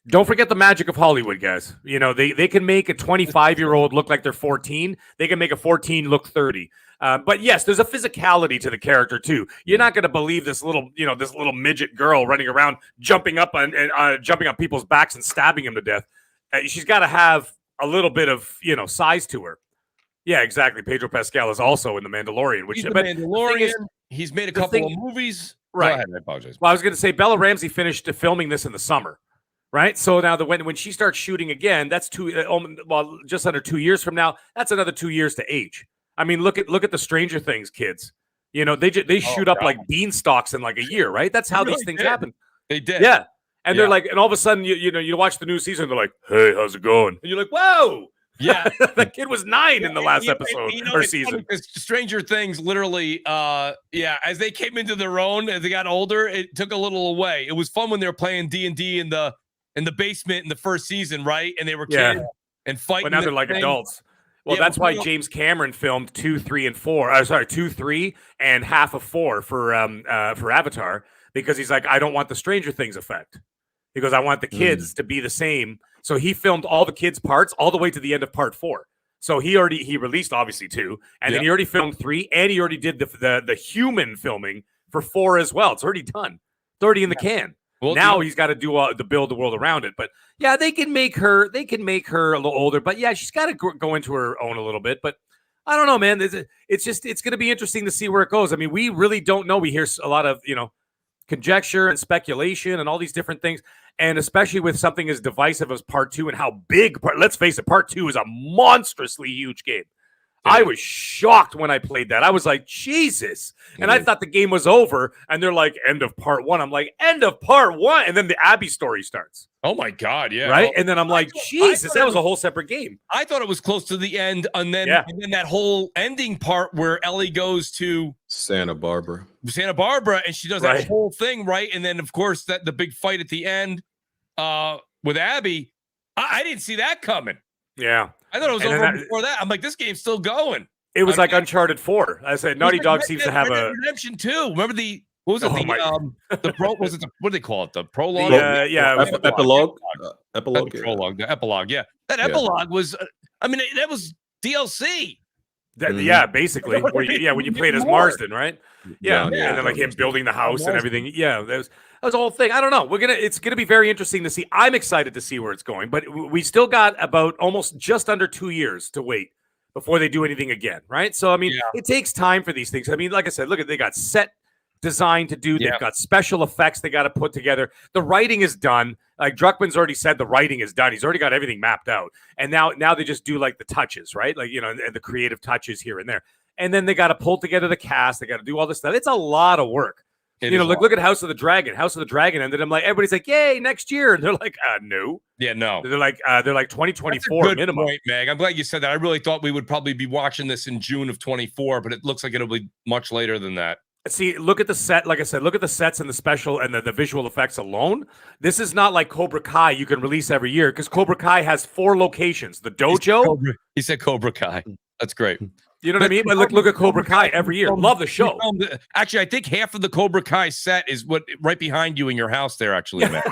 Don't forget the magic of Hollywood, guys. They can make a 25-year-old look like they're 14. They can make a 14 look 30. But yes, there's a physicality to the character too. You're not going to believe this little midget girl running around, jumping up on people's backs and stabbing them to death. She's got to have a little bit of size to her. Yeah, exactly. Pedro Pascal is also in The Mandalorian.
He's made a couple of movies.
Right.
Go ahead, I apologize.
Well, I was going to say Bella Ramsey finished filming this in the summer, right? So now when she starts shooting again, that's just under 2 years from now. That's another 2 years to age. I mean, look at the Stranger Things kids. They shoot up like beanstalks in like a year, right? That's how these things happen.
They did.
Yeah. And they're like, and all of a sudden, you watch the new season, they're like, hey, how's it going? And you're like, whoa.
Yeah.
The kid was 9 in the last episode or season.
Stranger Things literally, as they came into their own, as they got older, it took a little away. It was fun when they were playing D&D in the basement in the first season, right? And they were kids and fighting.
But now they're like adults. Well, that's why James Cameron filmed 2, 3, and 4. 2, 3, and half of 4 for Avatar, because he's like, I don't want the Stranger Things effect. He goes, I want the kids to be the same. So he filmed all the kids' parts all the way to the end of part 4. So he released obviously 2, and then he already filmed 3, and he already did the human filming for 4 as well. It's already done. It's already in the can. Well, now he's got to do to build the world around it. But yeah, they can make her a little older. But yeah, she's got to go into her own a little bit. But I don't know, man. It's going to be interesting to see where it goes. I mean, we really don't know. We hear a lot of conjecture and speculation and all these different things, and especially with something as divisive as part 2 and how big. Let's face it, part 2 is a monstrously huge game. I was shocked when I played that. I was like, Jesus. And I thought the game was over. And they're like, end of part 1. I'm like, end of part 1. And then the Abby story starts.
Oh my God, yeah.
Right? And then I'm like, Jesus, that was a whole separate game.
I thought it was close to the end. And then that whole ending part where Ellie goes to
Santa Barbara,
and she does that whole thing, right? And then, of course, the big fight at the end with Abby. I didn't see that coming.
Yeah.
I thought it was over before that. I'm like, this game's still going.
It was like Uncharted 4. I said Naughty Dog seems to have a
Redemption 2. Remember what was it? The pro was it what do they call it? The prologue?
Epilogue.
Prologue. The epilogue. Yeah. That epilogue was that was DLC.
Basically. when you played as Marsden, right? Yeah. And then like him building the house and everything. Yeah, that was a whole thing. I don't know. It's gonna be very interesting to see. I'm excited to see where it's going, but we still got about almost just under 2 years to wait before they do anything again, right? So it takes time for these things. Like I said, they got set design to do. They've got special effects they got to put together. The writing is done. Like Druckmann's already said, the writing is done. He's already got everything mapped out. And now they just do like the touches, right? Like, and the creative touches here and there. And then they got to pull together the cast. They got to do all this stuff. It's a lot of work. Look at House of the Dragon. House of the Dragon ended. I'm like, everybody's like, yay, next year. And they're like, no.
Yeah, no.
They're like 2024
good
minimum.
Point, Meg. I'm glad you said that. I really thought we would probably be watching this in June of 24, but it looks like it'll be much later than that.
See, look at the set. Like I said, look at the sets and the special and the visual effects alone. This is not like Cobra Kai you can release every year because Cobra Kai has 4 locations. The dojo.
He said Cobra Kai. That's great.
You know what I mean? But look at Cobra Kai every year. Love the show.
Actually, I think half of the Cobra Kai set is right behind you in your house there, actually, man.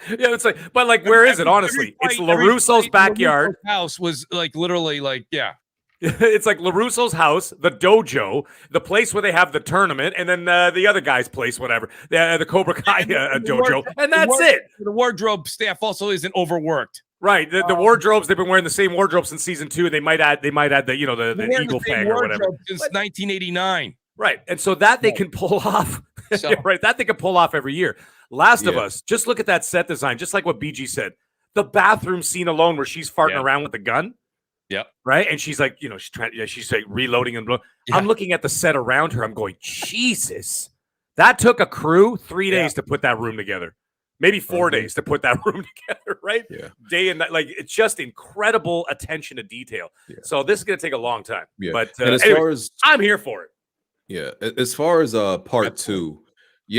It's like, but like, where is it, honestly? It's LaRusso's backyard.
House was like literally like, yeah.
It's like LaRusso's house, the dojo, the place where they have the tournament, and then the other guy's place, whatever, the Cobra Kai dojo, and that's it.
The wardrobe staff also isn't overworked.
Right, the wardrobes, they've been wearing the same wardrobe since season 2. They might add the the eagle fang or whatever
since 1989.
Right, and so that they can pull off. Right, that they can pull off every year. Last of Us, just look at that set design, just like what BG said. The bathroom scene alone, where she's farting around with the gun.
Yep.
Right, and she's like, she's like reloading and blowing. Yeah. I'm looking at the set around her. I'm going, Jesus, that took a crew 3 days to put that room together. Maybe 4 days to put that room together, right?
Yeah.
Day and night. Like, it's just incredible attention to detail. Yeah. So this is going to take a long time.
Yeah.
But
far as
I'm here for it.
Yeah. As far as part 2,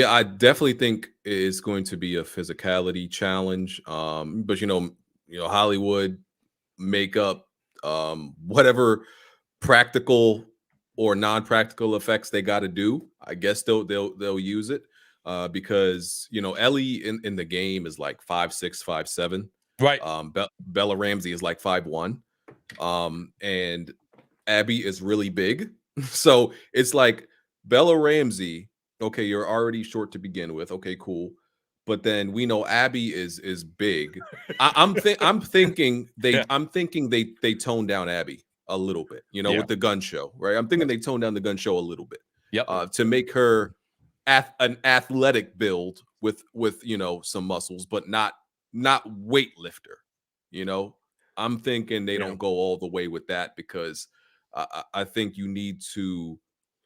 I definitely think it's going to be a physicality challenge. But Hollywood, makeup, whatever practical or non-practical effects they got to do, I guess they'll use it. Because Ellie in the game is like 5'6", 5'7".
Right.
Bella Ramsey is like 5'1". And Abby is really big. So it's like Bella Ramsey, okay, you're already short to begin with. Okay, cool. But then we know Abby is big. I'm thinking they toned down Abby a little bit, with the gun show, right? I'm thinking they toned down the gun show a little bit.
Yep.
To make her an athletic build with some muscles, but not weightlifter. I'm thinking they don't go all the way with that because I think you need to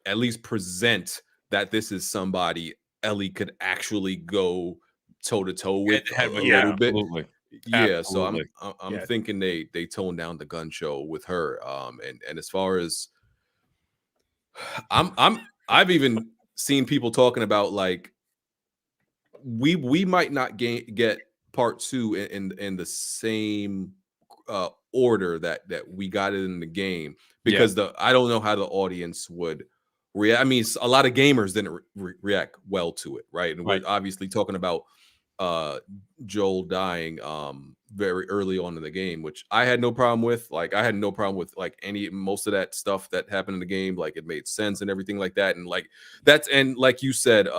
at least present that this is somebody Ellie could actually go toe to toe with a little bit.
Absolutely.
Yeah, absolutely. So I'm thinking they toned down the gun show with her. And as far as I've even seen people talking about like we might not get part 2 in the same order that we got it in the game because I don't know how the audience would react. I mean, a lot of gamers didn't react well to it, right? And we're obviously talking about Joel dying very early on in the game, which I had no problem with. Like, I had no problem with like most of that stuff that happened in the game. Like, it made sense and everything like that. And like like you said,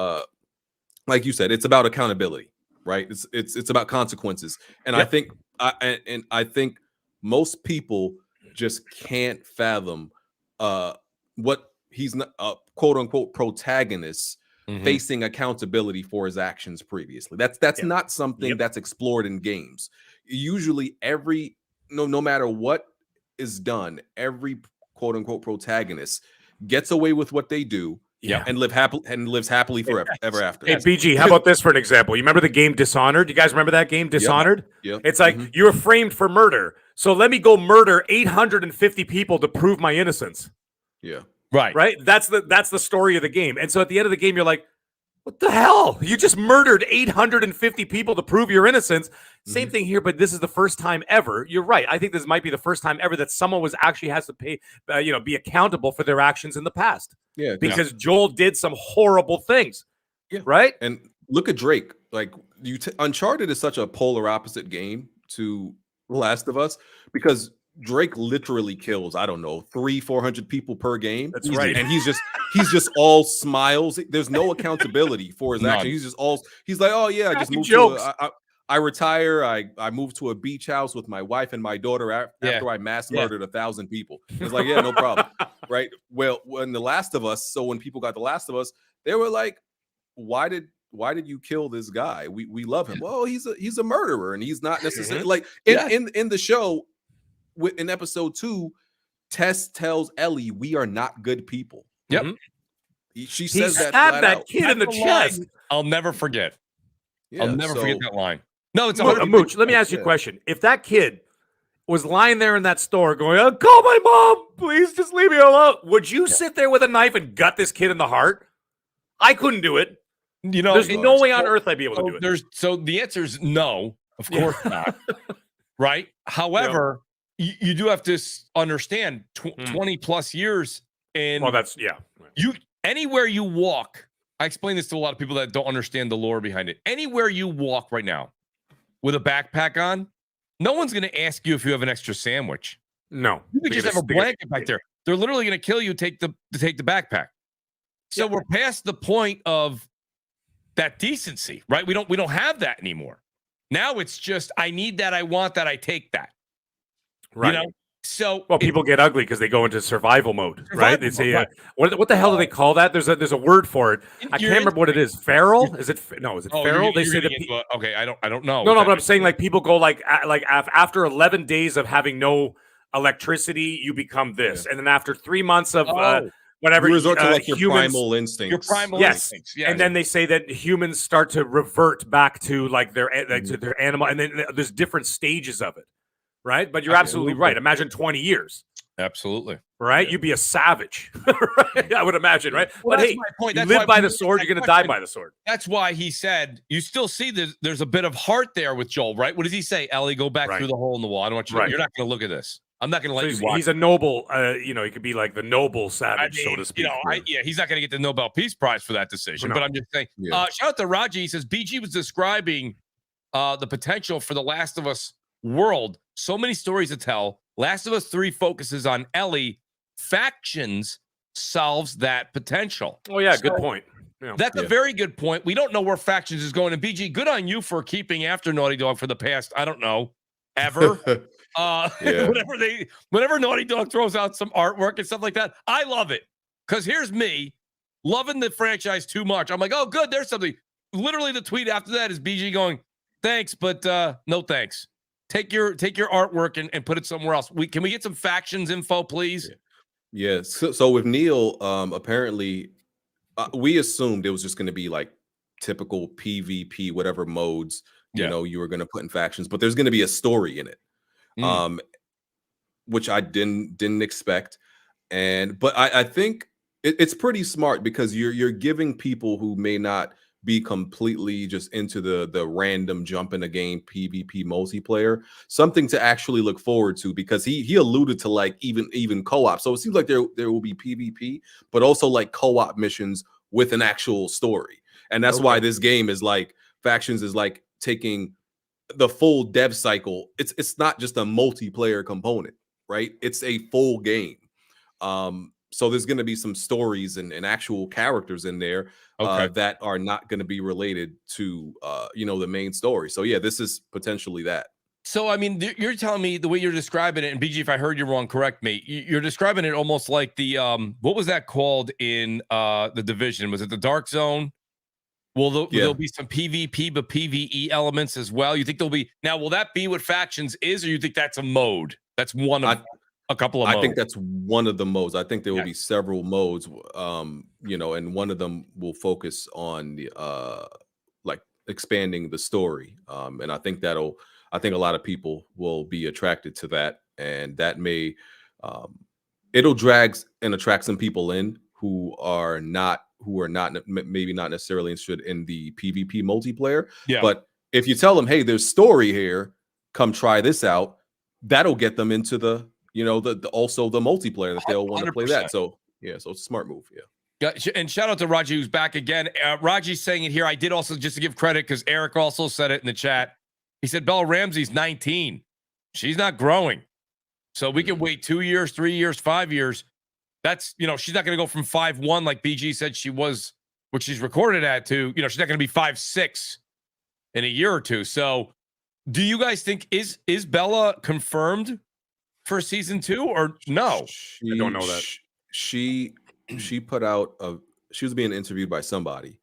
it's about accountability, right? It's about consequences. And I think I think most people just can't fathom what he's not quote unquote protagonist facing accountability for his actions previously. That's not something that's explored in games. Usually no matter what is done, every quote unquote protagonists gets away with what they do, and lives happily forever ever after.
Hey, BG, how about this for an example? You remember the game Dishonored? You guys remember that game, Dishonored?
Yep.
It's like you were framed for murder, so let me go murder 850 people to prove my innocence.
Yeah.
Right. That's the story of the game. And so at the end of the game, you're like, what the hell? You just murdered 850 people to prove your innocence. Same thing here, but this is the first time ever. You're right. I think this might be the first time ever that someone has to pay, be accountable for their actions in the past.
Yeah.
Because Joel did some horrible things.
Yeah.
Right.
And look at Drake. Like Uncharted is such a polar opposite game to The Last of Us because Drake literally kills, I don't know, 300-400 people per game.
That's right.
And he's just all smiles. There's no accountability for his action. He's like, oh yeah, I just moved I retire. I moved to a beach house with my wife and my daughter after I mass murdered 1,000 people. It's like, yeah, no problem. Right. Well, when The Last of Us, so when people got The Last of Us, they were like, why did you kill this guy? We love him. Well, he's a murderer, and he's not necessarily like in the show. In episode 2, Tess tells Ellie, "We are not good people."
Yep.
She says that
stabbed that kid in the chest.
I'll never forget.
Yeah,
I'll never forget that line. No, it's
Mooch. Let me ask you a question. If that kid was lying there in that store going, "I'll call my mom, please just leave me alone," would you sit there with a knife and gut this kid in the heart? I couldn't do it. There's no way on earth I'd be able to do it.
So the answer is no, of course not. Right. However, you do have to understand 20 plus years. And anywhere you walk, I explain this to a lot of people that don't understand the lore behind it. Anywhere you walk right now with a backpack on, no one's going to ask you if you have an extra sandwich.
No,
you could just have a blanket back there. They're literally going to kill you. Take the backpack. So we're past the point of that decency, right? We don't have that anymore. Now it's just, I need that, I want that, I take that. Right. So
people get ugly because they go into survival mode, right? They say, what the hell do they call that? There's a word for it. I can't remember what it is. Feral? Is it feral? They say that.
Okay, I don't know.
No, but I'm saying like people go like after 11 days of having no electricity, you become this, and then after 3 months of whatever,
you resort to like your primal instincts.
Your primal instincts.
And then they say that humans start to revert back to like their to their animal, and then there's different stages of it. Right, but you're absolutely right. Imagine 20 years.
Absolutely.
Right, you'd be a savage. Right? I would imagine. Right,
well,
but hey,
my point.
You live by the sword, you're going to die by the sword.
That's why he said you still see there's a bit of heart there with Joel. Right? What does he say? Ellie, go back through the hole in the wall. I don't want you. You're not going to look at this. I'm not going to let you watch.
He's a noble. He could be like the noble savage, so to speak.
He's not going to get the Nobel Peace Prize for that decision. But I'm just saying. Shout out to Raji. He says BG was describing the potential for The Last of Us world. So many stories to tell. Last of Us 3 focuses on Ellie. Factions solves that potential.
Oh yeah, good point. Yeah.
That's a very good point. We don't know where Factions is going. And BG, good on you for keeping after Naughty Dog for the past, I don't know, ever. Whenever Naughty Dog throws out some artwork and stuff like that, I love it. Because here's me loving the franchise too much. I'm like, oh, good, there's something. Literally, the tweet after that is BG going, thanks, but no thanks. Take your artwork and put it somewhere else. Can we get some Factions info, please?
Yeah. So with Neil, apparently, we assumed it was just going to be like typical PvP, whatever modes you were going to put in Factions, but there's going to be a story in it, which I didn't expect, but I think it's pretty smart because you're giving people who may not be completely just into the random jump in a game PvP multiplayer something to actually look forward to, because he alluded to like even co-op. So it seems like there will be PvP, but also like co-op missions with an actual story. And that's why this game is like Factions is like taking the full dev cycle. It's not just a multiplayer component, right? It's a full game. So there's going to be some stories and actual characters in there that are not going to be related to, the main story. So, yeah, this is potentially that.
So, I mean, you're telling me the way you're describing it, and BG, if I heard you wrong, correct me. You're describing it almost like the, what was that called in the Division? Was it the Dark Zone? There'll be some PvP, but PvE elements as well. You think there'll be, now, will that be what Factions is, or you think that's a mode? That's one of them? A couple of
I
modes.
think that's one of the modes. I think there will be several modes, you know, and one of them will focus on the like expanding the story. And I think a lot of people will be attracted to that, and that may it'll drag and attract some people in who are not maybe not necessarily interested in the PvP multiplayer.
Yeah.
But if you tell them, hey, there's story here, come try this out, that'll get them into the, you know, the also the multiplayer that they'll want to play
100%.
that. So yeah, so it's a smart move. Yeah.
And shout out to Raji, who's back again. Raji's saying it here. I did also, just to give credit, because Eric also said it in the chat. He said Bella Ramsey's 19. She's not growing. So we can wait 2 years, 3 years, 5 years. That's, you know, she's not going to go from 5'1" like BG said she was, which she's recorded at, to, you know, she's not going to be 5'6" in a year or two. So do you guys think, is Bella confirmed for season 2 or no?
I don't know that.
She put out she was being interviewed by somebody,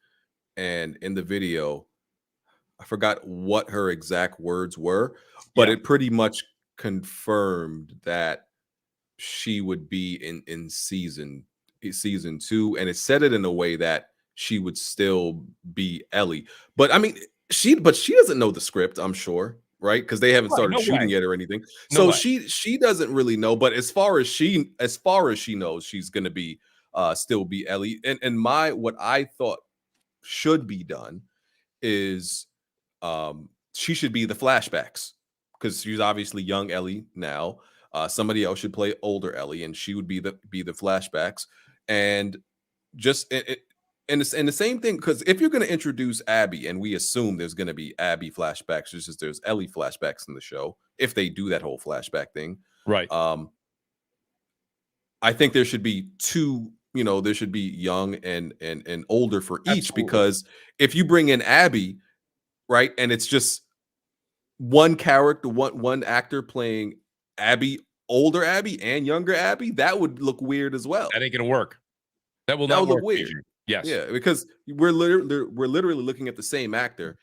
and in the video, I forgot what her exact words were, but it pretty much confirmed that she would be in season 2, and it said it in a way that she would still be Ellie. But I mean, she doesn't know the script, I'm sure, right? Because they haven't started shooting yet or anything. So she doesn't really know. But as far as she knows, she's gonna be still be Ellie. And what I thought should be done is she should be the flashbacks, because she's obviously young Ellie now. Somebody else should play older Ellie, and she would be the flashbacks. And just and the same thing, because if you're going to introduce Abby, and we assume there's going to be Abby flashbacks, just as there's Ellie flashbacks in the show, if they do that whole flashback thing,
right?
I think there should be two. You know, there should be young and older for each. Because if you bring in Abby, right, and it's just one character, one actor playing Abby, older Abby and younger Abby, that would look weird as well.
That ain't gonna work. That will not
look weird.
Yes.
Yeah, because we're literally looking at the same actor.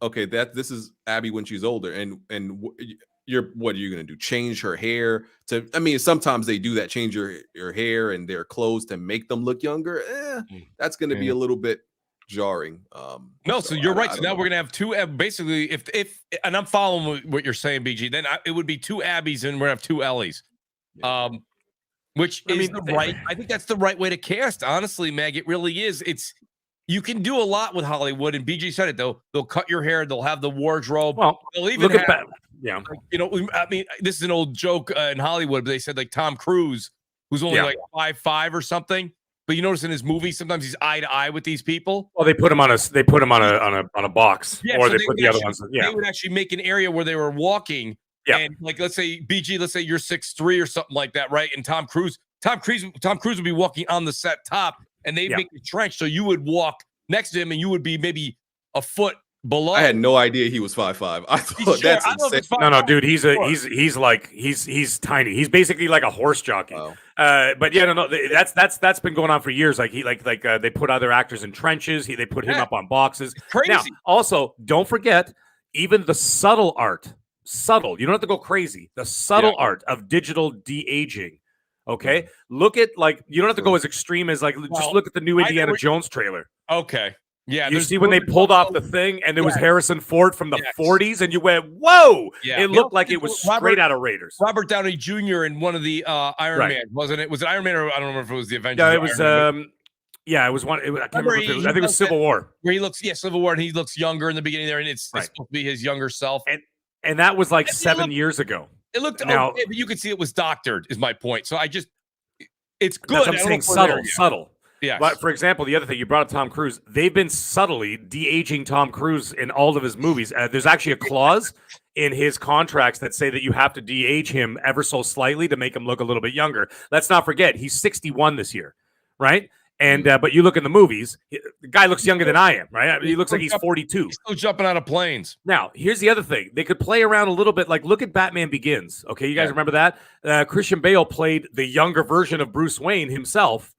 Okay, this is Abby when she's older, and what are you gonna do? Change her hair to? I mean, sometimes they do that. Change your hair and their clothes to make them look younger. That's gonna be a little bit jarring.
No, so you're right. So now we're gonna have two. Basically, if and I'm following what you're saying, BG. Then it would be two Abbies, and we're gonna have two Ellies.
Yeah.
Which is the right. I think that's the right way to cast. Honestly, Meg, it really is. You can do a lot with Hollywood, and BG said it. They'll cut your hair. They'll have the wardrobe.
Well,
they'll even
look
have,
at that. Yeah.
You know, I mean, this is an old joke in Hollywood, but they said like Tom Cruise, who's only like 5'5" or something. But you notice in his movies, sometimes he's eye to eye with these people.
Well, they put him on a box, or they put the other ones. Yeah,
they would actually make an area where they were walking.
Yeah,
and like let's say BG, let's say you're 6'3" or something like that, right? And Tom Cruise would be walking on the set top, and they'd make a trench, so you would walk next to him, and you would be maybe a foot below.
I had no idea he was 5'5". I thought that's insane.
No, dude, he's tiny. He's basically like a horse jockey.
Wow.
But yeah, no, that's been going on for years. Like they put other actors in trenches. They put him up on boxes.
Crazy.
Now, also, don't forget, even the subtle art. You don't have to go crazy. The subtle art of digital de-aging. Okay, look at you don't have to go as extreme as just look at the new Indiana Jones trailer.
Okay. Yeah,
you see when they pulled off the thing and there was Harrison Ford from the 40s, and you went, "Whoa!"
Yeah.
It looked like it was straight out of Raiders.
Robert Downey Jr. in one of the Iron Man, wasn't it? Was it Iron Man, or I don't remember if it was the Avengers?
Yeah, it was. It was one. I can't remember. I think it was Civil War.
Where he looks, Civil War, and he looks younger in the beginning there, and it's supposed to be his younger self.
And that was like 7 years ago.
It looked okay, but you could see it was doctored. Is my point. So it's good.
I'm saying subtle.
Yeah.
But for example, the other thing you brought up, Tom Cruise, they've been subtly de-aging Tom Cruise in all of his movies. There's actually a clause in his contracts that say that you have to de-age him ever so slightly to make him look a little bit younger. Let's not forget, he's 61 this year, right? And but you look in the movies, the guy looks younger than I am, right? I mean, he looks like he's 42.
He's still jumping out of planes.
Now, here's the other thing. They could play around a little bit. Like, look at Batman Begins. Okay, you guys remember that? Christian Bale played the younger version of Bruce Wayne himself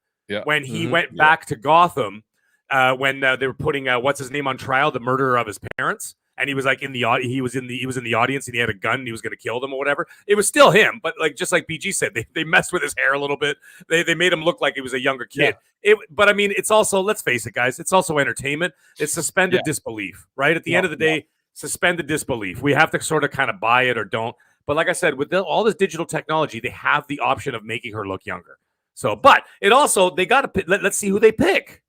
when he went back to Gotham when they were putting, what's his name, on trial, the murderer of his parents. and he was like he was in the audience, and he had a gun, and he was going to kill them or whatever. It was still him, but like just like BG said, they messed with his hair a little bit. They made him look like he was a younger kid. But I mean, it's also, let's face it, guys, it's also entertainment. It's suspended disbelief, right? At the end of the day, suspended disbelief. We have to sort of kind of buy it or don't. But like I said, with all this digital technology, they have the option of making her look younger. So, but it also, they got to let's see who they pick.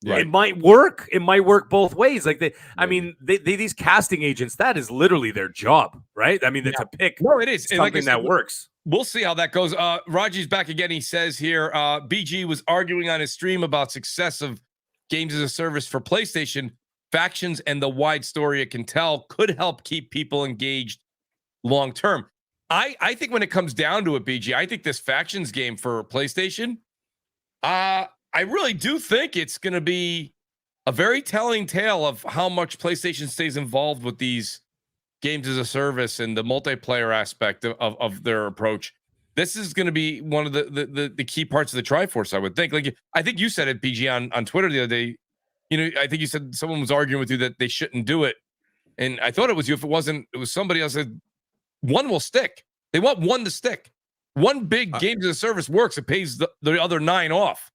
Right. It might work. It might work both ways. Like I mean, these casting agents, that is literally their job, right? I mean, to pick.
No, it is
something that works.
We'll see how that goes. Raji's back again. He says here, BG was arguing on his stream about success of games as a service for PlayStation. Factions and the wide story it can tell could help keep people engaged long term. I think when it comes down to it, BG, I think this factions game for PlayStation, I really do think it's going to be a very telling tale of how much PlayStation stays involved with these games as a service and the multiplayer aspect of their approach. This is going to be one of the key parts of the Triforce, I would think. Like, I think you said it, BG, on Twitter the other day. You know, I think you said someone was arguing with you that they shouldn't do it. And I thought it was you. If it wasn't, it was somebody else. Said one will stick. They want one to stick. One big games as a service works. It pays the other 9 off.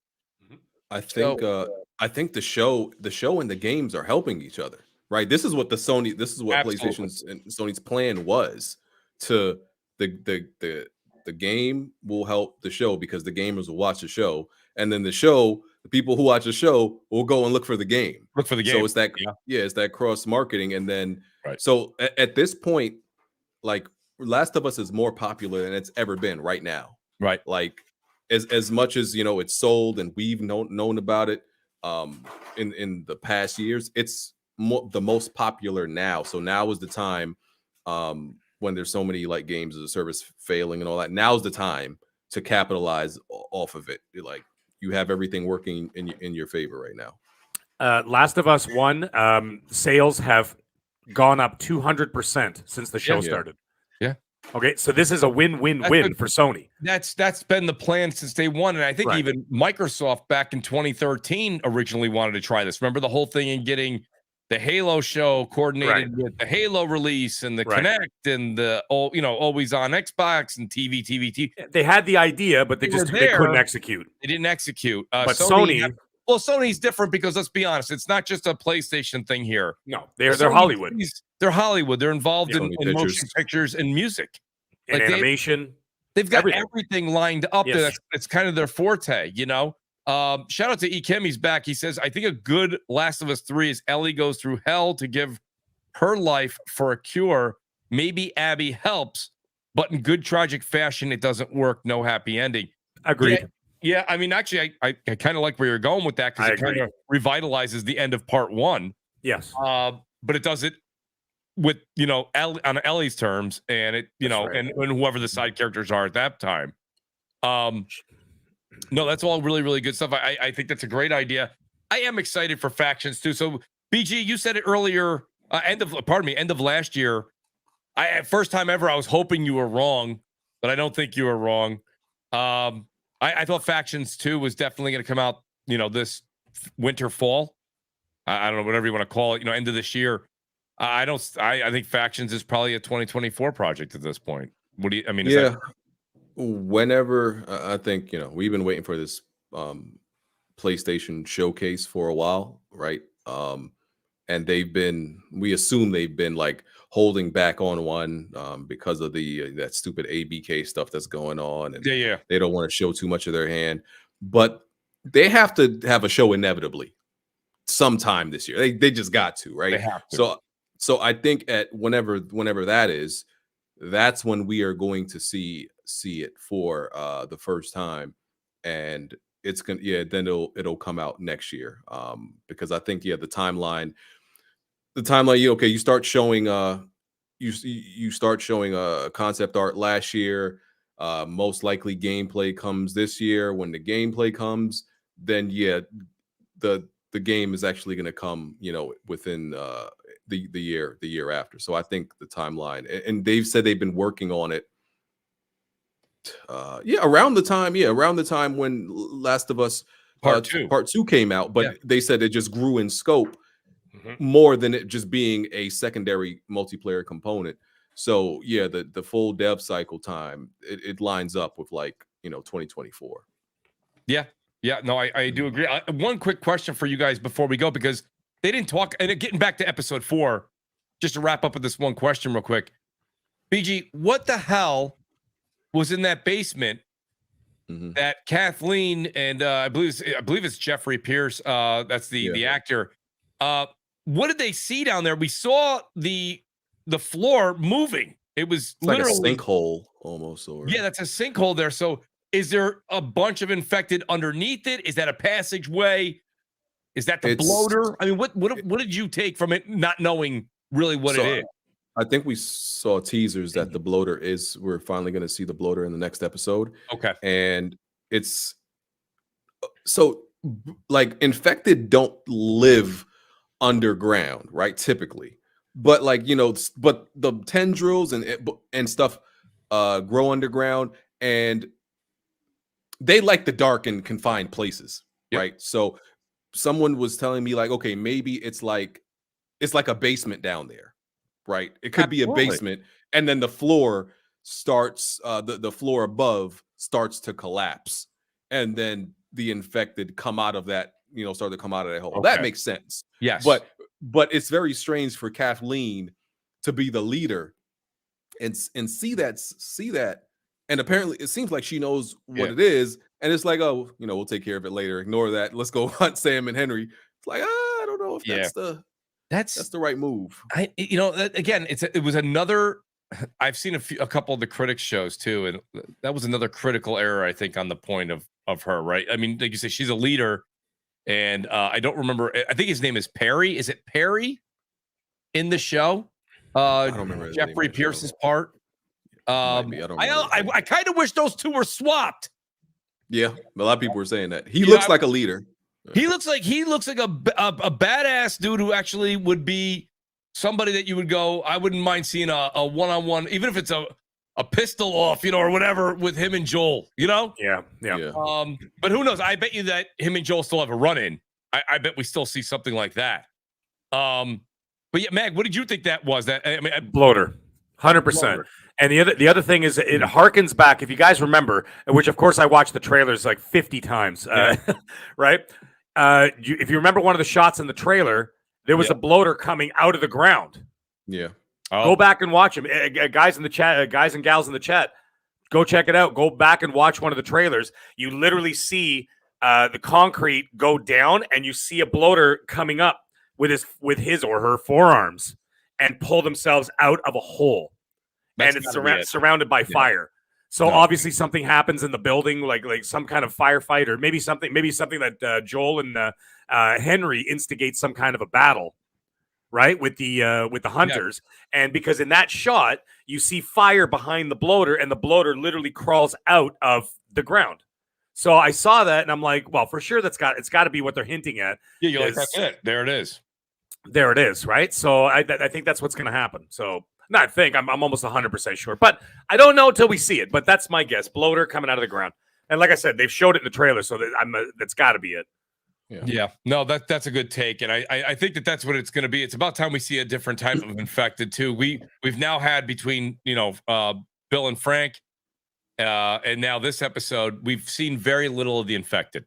I think the show and the games are helping each other, right? This is what PlayStation's and Sony's plan was. To the game will help the show because the gamers will watch the show, and then the people who watch the show will go and look for the game.
Look for the game.
So it's that it's that cross marketing, and then so at this point, like Last of Us is more popular than it's ever been right now.
Right,
like. As much as it's sold and we've known about it in the past years, it's the most popular now. So now is the time when there's so many like games as a service failing and all that. Now's the time to capitalize off of it. Like you have everything working in your favor right now.
Last of Us 1 sales have gone up 200% since the show started.
Yeah.
Okay, so this is a win-win-win for Sony.
That's been the plan since day one, and I think even Microsoft back in 2013 originally wanted to try this. Remember the whole thing in getting the Halo show coordinated with the Halo release and the Kinect and the always on Xbox and TV.
They had the idea, but they couldn't execute.
They didn't execute.
But Sony.
Well, Sony's different because let's be honest, it's not just a PlayStation thing here.
No, they're Hollywood.
They're Hollywood. They're involved in motion pictures and music.
And like animation.
They've got everything lined up there. It's kind of their forte, Shout out to E. Kim. He's back. He says, I think a good Last of Us 3 is Ellie goes through hell to give her life for a cure. Maybe Abby helps, but in good tragic fashion, it doesn't work. No happy ending.
Agreed.
Yeah, I mean, actually, I kind of like where you're going with that because it kind of revitalizes the end of part 1.
Yes.
But it does it with on Ellie's terms, and it and whoever the side characters are at that time. No, that's all really, really good stuff. I think that's a great idea. I am excited for factions too. So BG, you said it earlier, end of last year. First time ever, I was hoping you were wrong, but I don't think you were wrong. I thought Factions 2 was definitely going to come out, this winter, fall. I don't know, whatever you want to call it, end of this year. I think Factions is probably a 2024 project at this point. What do you, I mean?
Whenever I think, we've been waiting for this PlayStation showcase for a while, right? And we assume they've been like holding back on one because of that stupid ABK stuff that's going on. And they don't want to show too much of their hand, but they have to have a show inevitably sometime this year. They just got to, right?
They have to.
So I think at whenever that is, that's when we are going to see it for the first time, and it's gonna then it'll come out next year because I think the timeline you start showing you start showing concept art last year, most likely gameplay comes this year. When the gameplay comes, then the game is actually going to come within the year after. So I think the timeline, and they've said they've been working on it around the time when Last of Us
Part 2
came out, but they said it just grew in scope more than it just being a secondary multiplayer component. So yeah, the full dev cycle time, it lines up with like, 2024.
Yeah. No, I do agree. One quick question for you guys before we go, because they didn't talk, and getting back to episode 4, just to wrap up with this one question real quick. BG, what the hell was in that basement that Kathleen and I believe it's Jeffrey Pierce, that's the actor. What did they see down there? We saw the floor moving. It was literally
like a sinkhole almost. Or
yeah, that's a sinkhole there. So is there a bunch of infected underneath it? Is that a passageway? Is that the bloater? I mean, what did you take from it, not knowing really what it is?
I think we saw teasers that the bloater is. We're finally going to see the bloater in the next episode.
Okay, and
it's so like infected don't live underground, right? Typically, but like but the tendrils and stuff grow underground, and they like the dark and confined places, right? So someone was telling me like, okay, maybe it's like a basement down there. Right, it could be a basement, and then the floor starts. The floor above starts to collapse, and then the infected come out of that. Start to come out of that hole. Okay. That makes sense.
Yes,
but it's very strange for Kathleen to be the leader and see that, and apparently it seems like she knows what it is, and it's like, oh, we'll take care of it later. Ignore that. Let's go hunt Sam and Henry. It's like, I don't know if that's the right move.
Again, it was another. I've seen a couple of the critics shows too, and that was another critical error, I think, on the point of her. Right? I mean, like you say, she's a leader, and I don't remember. I think his name is Perry. Is it Perry in the show?
I don't remember
Jeffrey Pierce's part. I kind of wish those two were swapped.
Yeah, a lot of people were saying that he looks like a leader.
He looks like a badass dude who actually would be somebody that you would go, I wouldn't mind seeing a one-on-one, even if it's a pistol off, or whatever, with him and Joel,
Yeah.
But who knows? I bet you that him and Joel still have a run-in. I bet we still see something like that. But yeah, Mag, what did you think that was?
Bloater, 100%. And the other thing is, it harkens back, if you guys remember, which of course I watched the trailers like 50 times, right? If you remember one of the shots in the trailer, there was a bloater coming out of the ground.
Yeah.
Go back and watch him. Guys in the chat, guys and gals in the chat, go check it out. Go back and watch one of the trailers. You literally see the concrete go down, and you see a bloater coming up with his or her forearms and pull themselves out of a hole. And it's surrounded by fire. So obviously something happens in the building, like some kind of firefight, or maybe something that Joel and Henry instigate some kind of a battle, right, with the hunters. Yeah. And because in that shot you see fire behind the bloater, and the bloater literally crawls out of the ground. So I saw that, and I'm like, well, for sure it's got to be what they're hinting at.
Yeah, you're like, that's it. There it is.
There it is, right? So I think that's what's going to happen. So. No, I think I'm almost 100% sure, but I don't know until we see it. But that's my guess. Bloater coming out of the ground, and like I said, they've showed it in the trailer, so that's got to be it.
Yeah. No, that's a good take, and I think that's what it's going to be. It's about time we see a different type of infected too. We've now had between Bill and Frank, and now this episode, we've seen very little of the infected.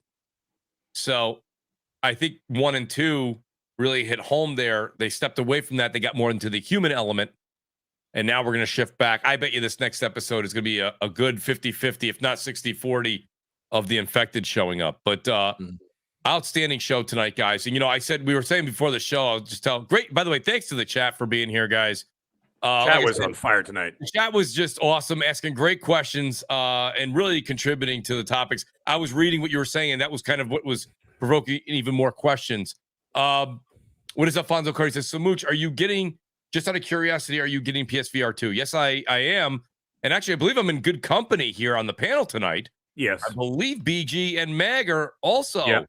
So I think 1 and 2 really hit home there. They stepped away from that. They got more into the human element. And now we're going to shift back. I bet you this next episode is going to be a good 50-50, if not 60-40, of the infected showing up. But outstanding show tonight, guys. And, we were saying before the show, I'll just tell, great. By the way, thanks to the chat for being here, guys.
Chat was on fire tonight.
The chat was just awesome, asking great questions and really contributing to the topics. I was reading what you were saying, and that was kind of what was provoking even more questions. What is Alphonso Carter? He says, so Mooch, are you getting... Just out of curiosity, are you getting PSVR 2? Yes, I am. And actually, I believe I'm in good company here on the panel tonight.
Yes.
I believe BG and Mag are also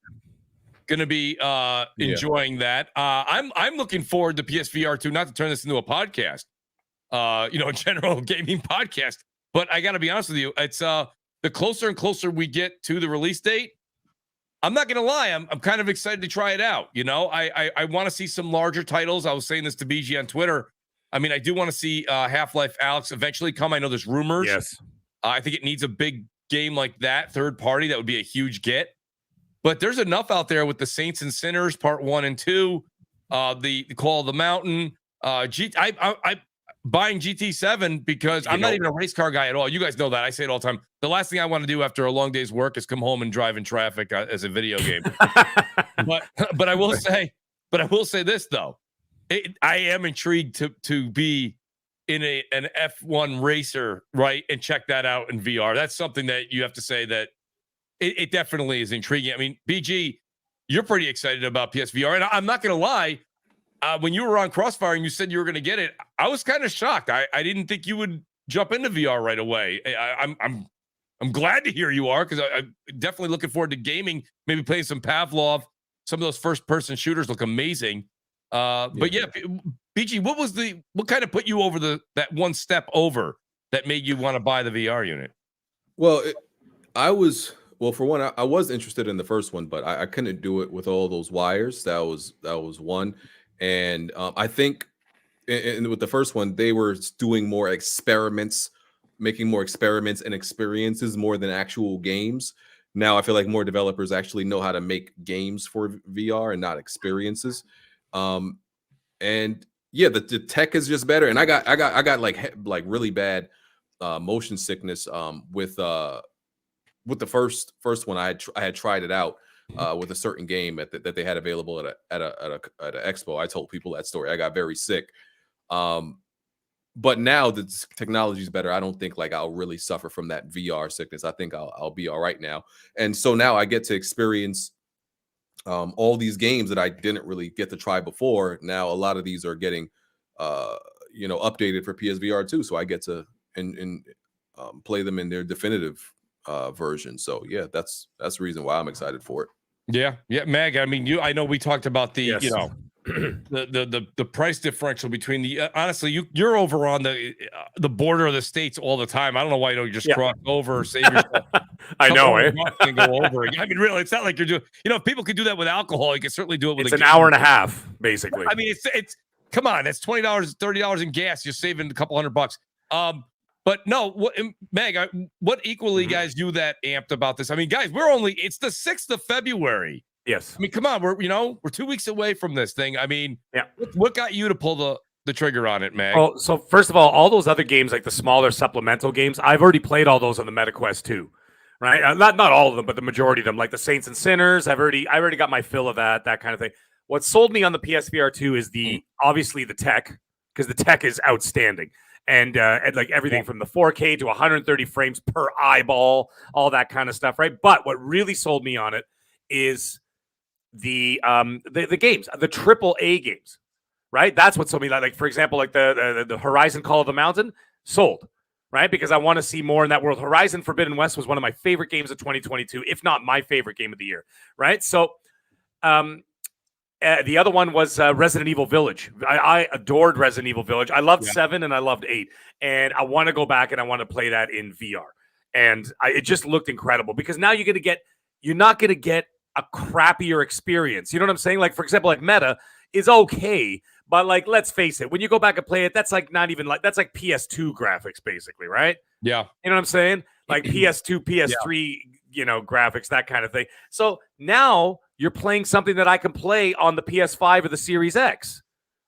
going to be enjoying that. I'm looking forward to PSVR 2, not to turn this into a podcast, a general gaming podcast. But I got to be honest with you, it's the closer and closer we get to the release date, I'm not gonna lie, I'm kind of excited to try it out. You know, I want to see some larger titles. I was saying this to BG on Twitter. I mean, I do want to see Half-Life Alyx eventually come. I know there's rumors.
Yes.
I think it needs a big game like that, third party. That would be a huge get. But there's enough out there with the Saints and Sinners Part 1 and 2, the Call of the Mountain. I buying GT7 because I'm not even a race car guy at all. You guys know that. I say it all the time. The last thing I want to do after a long day's work is come home and drive in traffic as a video game. but I will say this though. I am intrigued to be in an F1 racer, right? And check that out in VR. That's something that you have to say that it definitely is intriguing. I mean, BG, you're pretty excited about PSVR. And I'm not going to lie, when you were on Crossfire and you said you were going to get it, I was kind of shocked. I didn't think you would jump into VR right away. I'm glad to hear you are, because I'm definitely looking forward to gaming, maybe playing some Pavlov. Some of those first-person shooters look amazing. But yeah, BG, what kind of put you over that one step over that made you want to buy the VR unit?
Well, for one, I was interested in the first one, but I couldn't do it with all those wires. That was one. And I think with the first one, they were doing more experiments, making more experiments and experiences more than actual games. Now I feel like more developers actually know how to make games for VR and not experiences. And yeah, the tech is just better. And I got like really bad motion sickness with the first one. I had tried it out with a certain game that they had available at an expo. I told people that story. I got very sick. But now the technology is better. I don't think like I'll really suffer from that VR sickness. I think I'll be all right now. And so now I get to experience all these games that I didn't really get to try before. Now a lot of these are getting updated for PSVR too. So I get to play them in their definitive version. So yeah, that's the reason why I'm excited for it.
Yeah, Meg. I mean, I know we talked about the
yes.
the price differential between the honestly, you're over on the border of the states all the time. I don't know why you don't just cross over, save yourself.
I know, eh?
And go over again. I mean, really, it's not like you're doing. If people could do that with alcohol, you can certainly do it with.
It's an hour and a half, basically.
I mean, it's come on, that's $20, $30 in gas. You're saving a couple $100. But no, Meg, what equally, guys, you that amped about this? I mean, guys, it's the 6th of February.
Yes.
I mean, come on, we're 2 weeks away from this thing. I mean, what got you to pull the trigger on it, Meg?
Oh, so first of all those other games, like the smaller supplemental games, I've already played all those on the MetaQuest 2, right? Not all of them, but the majority of them, like the Saints and Sinners. I already got my fill of that kind of thing. What sold me on the PSVR 2 is obviously the tech, because the tech is outstanding. And like everything from the 4K to 130 frames per eyeball, all that kind of stuff, right? But what really sold me on it is the games, the AAA games, right? That's what sold me. Like for example, like the Horizon Call of the Mountain sold, right? Because I want to see more in that world. Horizon Forbidden West was one of my favorite games of 2022, if not my favorite game of the year, right? So, the other one was Resident Evil Village. I adored Resident Evil Village. I loved 7 and I loved 8. And I want to go back and I want to play that in VR. And it just looked incredible, because now you're not going to get a crappier experience. You know what I'm saying? Like, for example, like Meta is okay, but like, let's face it, when you go back and play it, that's like not even like, that's like PS2 graphics basically, right?
Yeah.
You know what I'm saying? Like PS2, PS3, graphics, that kind of thing. So now you're playing something that I can play on the PS5 or the Series X,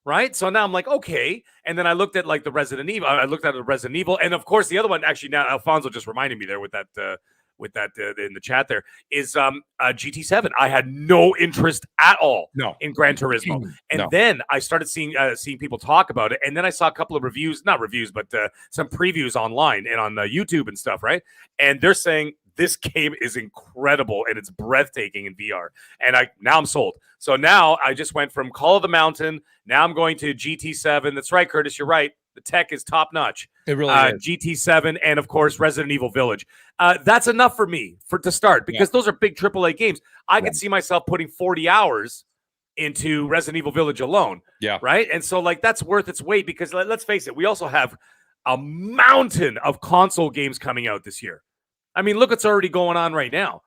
right? So now I'm like, okay. And then I looked at like the Resident Evil. I looked at the Resident Evil, and of course the other one. Actually, now Alphonso just reminded me there with that in the chat. There is GT7. I had no interest at all in Gran Turismo, and then I started seeing people talk about it, and then I saw a couple of not reviews, but some previews online and on YouTube and stuff, right? And they're saying this game is incredible and it's breathtaking in VR. And now I'm sold. So now I just went from Call of the Mountain. Now I'm going to GT7. That's right, Curtis. You're right. The tech is top notch.
It really is.
GT7 and of course Resident Evil Village. That's enough for me to start, because those are big AAA games. I could see myself putting 40 hours into Resident Evil Village alone. Yeah. Right. And so like that's worth its weight, because let's face it, we also have a mountain of console games coming out this year. I mean, look what's already going on right now.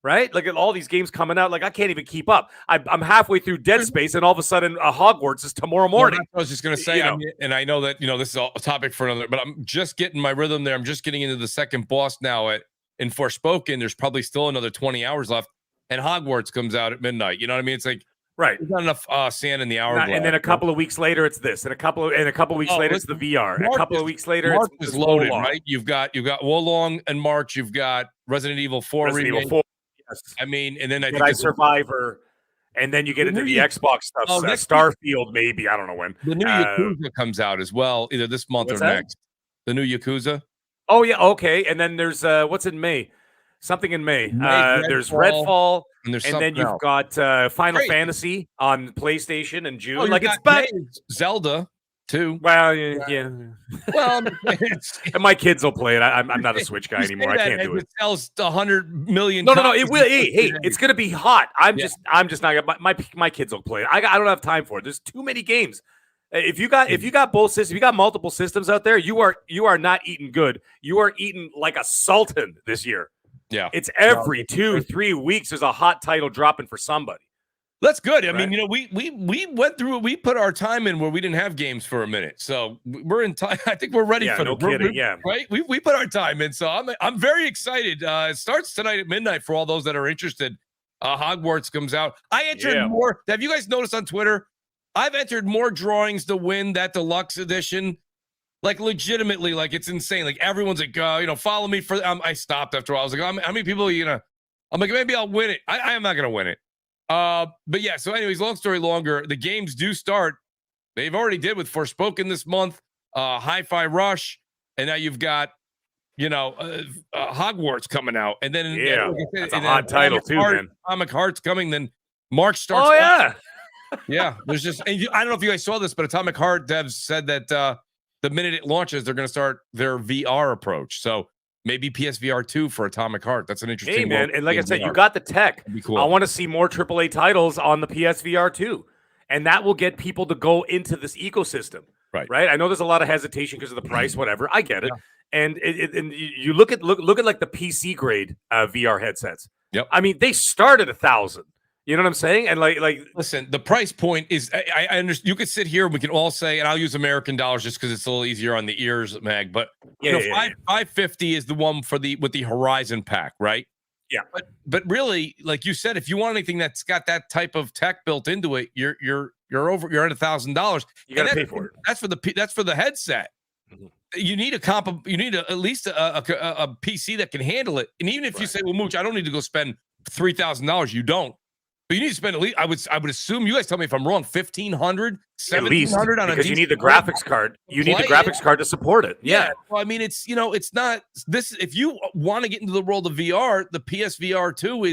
right? Like all these games coming out, like I can't even keep up. I'm halfway through Dead Space, and all of a sudden, Hogwarts is tomorrow morning.
I was just gonna say, I mean, and I know that this is a topic for another, but I'm just getting my rhythm there. I'm just getting into the second boss now in Forspoken. There's probably still another 20 hours left, and Hogwarts comes out at midnight. You know what I mean? It's like
right.
There's not enough sand in the hourglass.
And then a couple of weeks later, it's this, and a couple of weeks later, it's the VR. A couple of weeks later,
March
it's
is loaded,
Wolong.
right? You've got Wolong in March. You've got Resident Evil 4 remake.
Yes.
I mean, and then I
think Survivor, and then you get into the Xbox stuff.
Oh,
Starfield, maybe, I don't know when.
The new Yakuza comes out as well, either this month or next. The new Yakuza.
Oh yeah, okay. And then there's what's in May? Something in May. There's Redfall, and then you've got Final Fantasy on PlayStation in June. Like it's back.
Zelda too.
Well, yeah.
Well,
and my kids will play it. I'm not a Switch guy anymore. I can't do it.
It sells 100 million.
No. It will. Hey, it's gonna be hot. I'm just not. My kids will play it. I don't have time for it. There's too many games. If you got both systems, if you got multiple systems out there, you are not eating good. You are eating like a sultan this year.
Yeah,
it's every 2-3 weeks. There's a hot title dropping for somebody.
That's good. I mean, we went through it. We put our time in where we didn't have games for a minute, so we're in time. I think we're ready for
no kidding. Yeah,
right. We put our time in, so I'm very excited. It starts tonight at midnight for all those that are interested. Hogwarts comes out. I entered more. Have you guys noticed on Twitter? I've entered more drawings to win that deluxe edition. Like legitimately, like it's insane. Like everyone's like, follow me for. I stopped after a while. I was like, how many people are you gonna? I'm like, maybe I'll win it. I am not gonna win it. But yeah. So, anyways, long story longer. The games do start. They've already did with Forspoken this month. Hi-Fi Rush, and now you've got, Hogwarts coming out, and then
that's a hot title too, man.
Atomic Heart's coming. Then March starts.
Oh yeah.
Yeah. There's just. And I don't know if you guys saw this, but Atomic Heart devs said that. The minute it launches, they're going to start their VR approach. So maybe PSVR 2 for Atomic Heart. That's an interesting.
Hey, man. And like I said, you got the tech.
Cool.
I want to see more AAA titles on the PSVR 2. And that will get people to go into this ecosystem. Right. I know there's a lot of hesitation because of the price, whatever. I get it. Yeah. And you look at like the PC grade VR headsets.
Yep.
I mean, they start at $1,000. You know what I'm saying? And like,
listen, the price point is, I understand. You could sit here and we can all say, and I'll use American dollars just because it's a little easier on the ears, Mag. But $550 is the one with the Horizon pack, right?
Yeah.
But really, like you said, if you want anything that's got that type of tech built into it, you're at $1,000.
You got to pay for it.
That's for the headset. Mm-hmm. You need at least a PC that can handle it. And even if you say, well, Mooch, I don't need to go spend $3,000, you don't. But you need to spend at least, I would assume, you guys tell me if I'm wrong, $1,500, $1,700 on a
because you need the graphics card. You need the graphics card to support it. Yeah.
Well, I mean, it's it's not this. If you want to get into the world of VR, the PSVR 2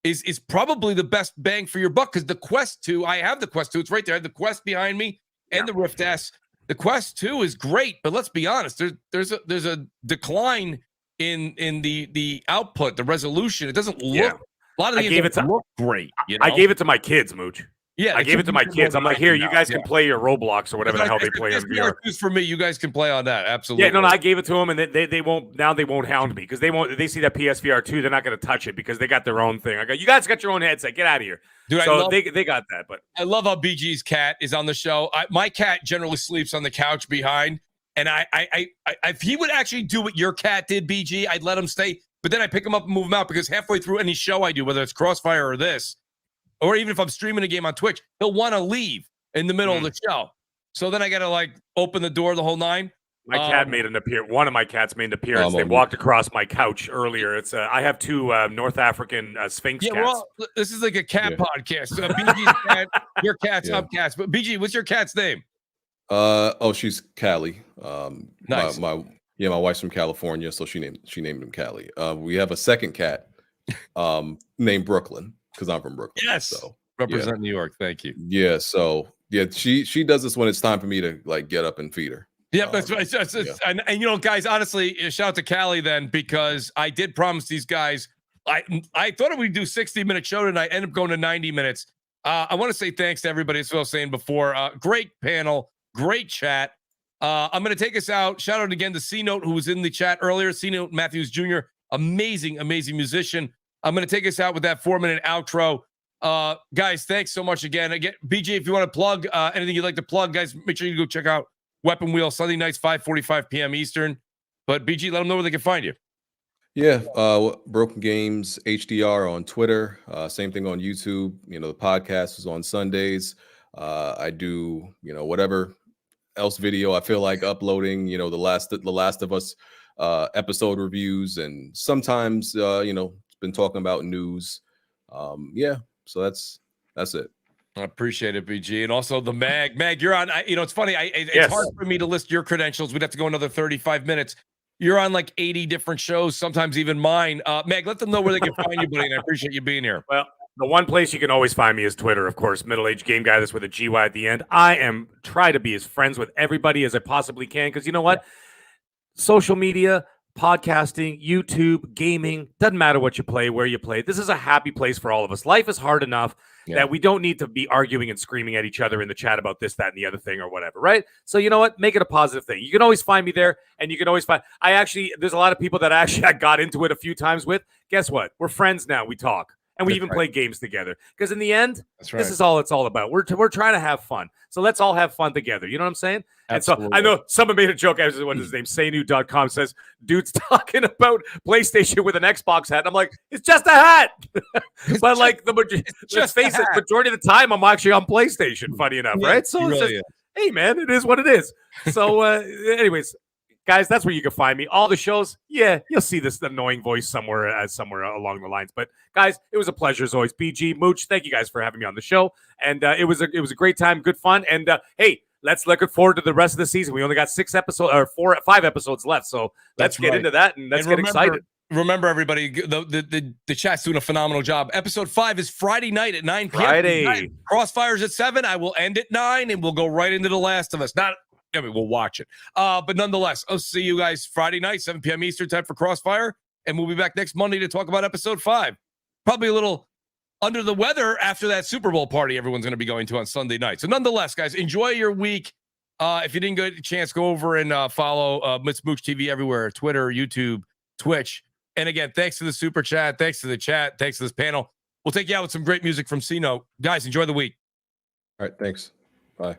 is probably the best bang for your buck because the Quest 2, I have the Quest 2. It's right there. I have the Quest behind me and the Rift S. The Quest 2 is great, but let's be honest. There's a decline in the output, the resolution. It doesn't look. A lot of the games look great.
I gave it to my kids, Mooch.
Yeah,
I gave it to my kids. I'm like, here, you guys can play your Roblox or whatever the hell they play on VR.
For me, you guys can play on that. Absolutely.
Yeah, no, I gave it to them, and they won't. Now they won't hound me because they see that PSVR 2. They're not going to touch it because they got their own thing. I go, you guys got your own headset. Get out of here. Dude, so they got that. But
I love how BG's cat is on the show. My cat generally sleeps on the couch behind, and I if he would actually do what your cat did, BG, I'd let him stay. But then I pick him up and move him out because halfway through any show I do, whether it's Crossfire or this, or even if I'm streaming a game on Twitch, he'll want to leave in the middle of the show. So then I got to open the door the whole nine.
My cat made an appearance. One of my cats made an appearance. They walked across my couch earlier. It's I have two North African Sphinx cats.
Well, this is like a cat podcast. BG's cat, your cat's up cats. But BG, what's your cat's name?
She's Callie.
Nice.
My wife's from California, so she named him Callie. We have a second cat named Brooklyn because I'm from Brooklyn.
Yes.
So
represent New York. Thank you.
Yeah. So she does this when it's time for me to get up and feed her.
Yeah, and guys, honestly, shout out to Callie then because I did promise these guys. I thought we'd do 60-minute show tonight. Ended up going to 90 minutes. I want to say thanks to everybody, as I was saying before. Great panel, great chat. I'm going to take us out. Shout out again to C-Note, who was in the chat earlier. C-Note Matthews Jr., amazing musician. I'm going to take us out with that 4-minute outro. Guys, thanks so much again. BG, if you want to plug anything you'd like to plug, guys, make sure you go check out Weapon Wheel Sunday nights, 5:45 p.m. Eastern. But BG, let them know where they can find you.
Yeah, Broken Games HDR on Twitter. Same thing on YouTube. The podcast is on Sundays. I do, whatever else video I feel like uploading. The Last of Us episode reviews, and sometimes been talking about news. Yeah, so that's it.
I appreciate it, BG. And also the Mag, you're on. It's funny. It's hard for me to list your credentials. We'd have to go another 35 minutes. You're on like 80 different shows, sometimes even mine. Mag, let them know where they can find you, buddy. And I appreciate you being here.
Well, the one place you can always find me is Twitter, of course. Middle-aged game guy. That's with a GY at the end. I try to be as friends with everybody as I possibly can, because you know what? Social media, podcasting, YouTube, gaming, doesn't matter what you play, where you play. This is a happy place for all of us. Life is hard enough that we don't need to be arguing and screaming at each other in the chat about this, that, and the other thing or whatever, right? So you know what? Make it a positive thing. You can always find me there, and you can always find... there's a lot of people that I got into it a few times with. Guess what? We're friends now. We talk. And we even play games together. Because in the end, this is all it's all about. We're trying to have fun. So let's all have fun together. You know what I'm saying? Absolutely. And so I know someone made a joke. I was what's his name? Saynu.com says, dude's talking about PlayStation with an Xbox hat. And I'm like, it's just a hat. But like, let's face it, majority of the time, I'm actually on PlayStation, funny enough, right? So it's just, hey, man, it is what it is. So anyways, guys, that's where you can find me. All the shows, you'll see this annoying voice somewhere along the lines. But guys, it was a pleasure as always. BG, Mooch, thank you guys for having me on the show, and it was a great time, good fun. And hey, let's look forward to the rest of the season. We only got 5 episodes left, so let's get into that and get excited.
Remember, everybody, the chat's doing a phenomenal job. Episode 5 is Friday night at 9 p.m.
Friday.
Crossfire's at 7. I will end at 9, and we'll go right into The Last of Us. We'll watch it. But nonetheless, I'll see you guys Friday night, 7 p.m. Eastern time for Crossfire. And we'll be back next Monday to talk about episode 5. Probably a little under the weather after that Super Bowl party everyone's going to be going to on Sunday night. So nonetheless, guys, enjoy your week. If you didn't get a chance, go over and follow Mooch TV everywhere, Twitter, YouTube, Twitch. And again, thanks to the super chat. Thanks to the chat. Thanks to this panel. We'll take you out with some great music from C-Note. Guys, enjoy the week.
All right. Thanks. Bye.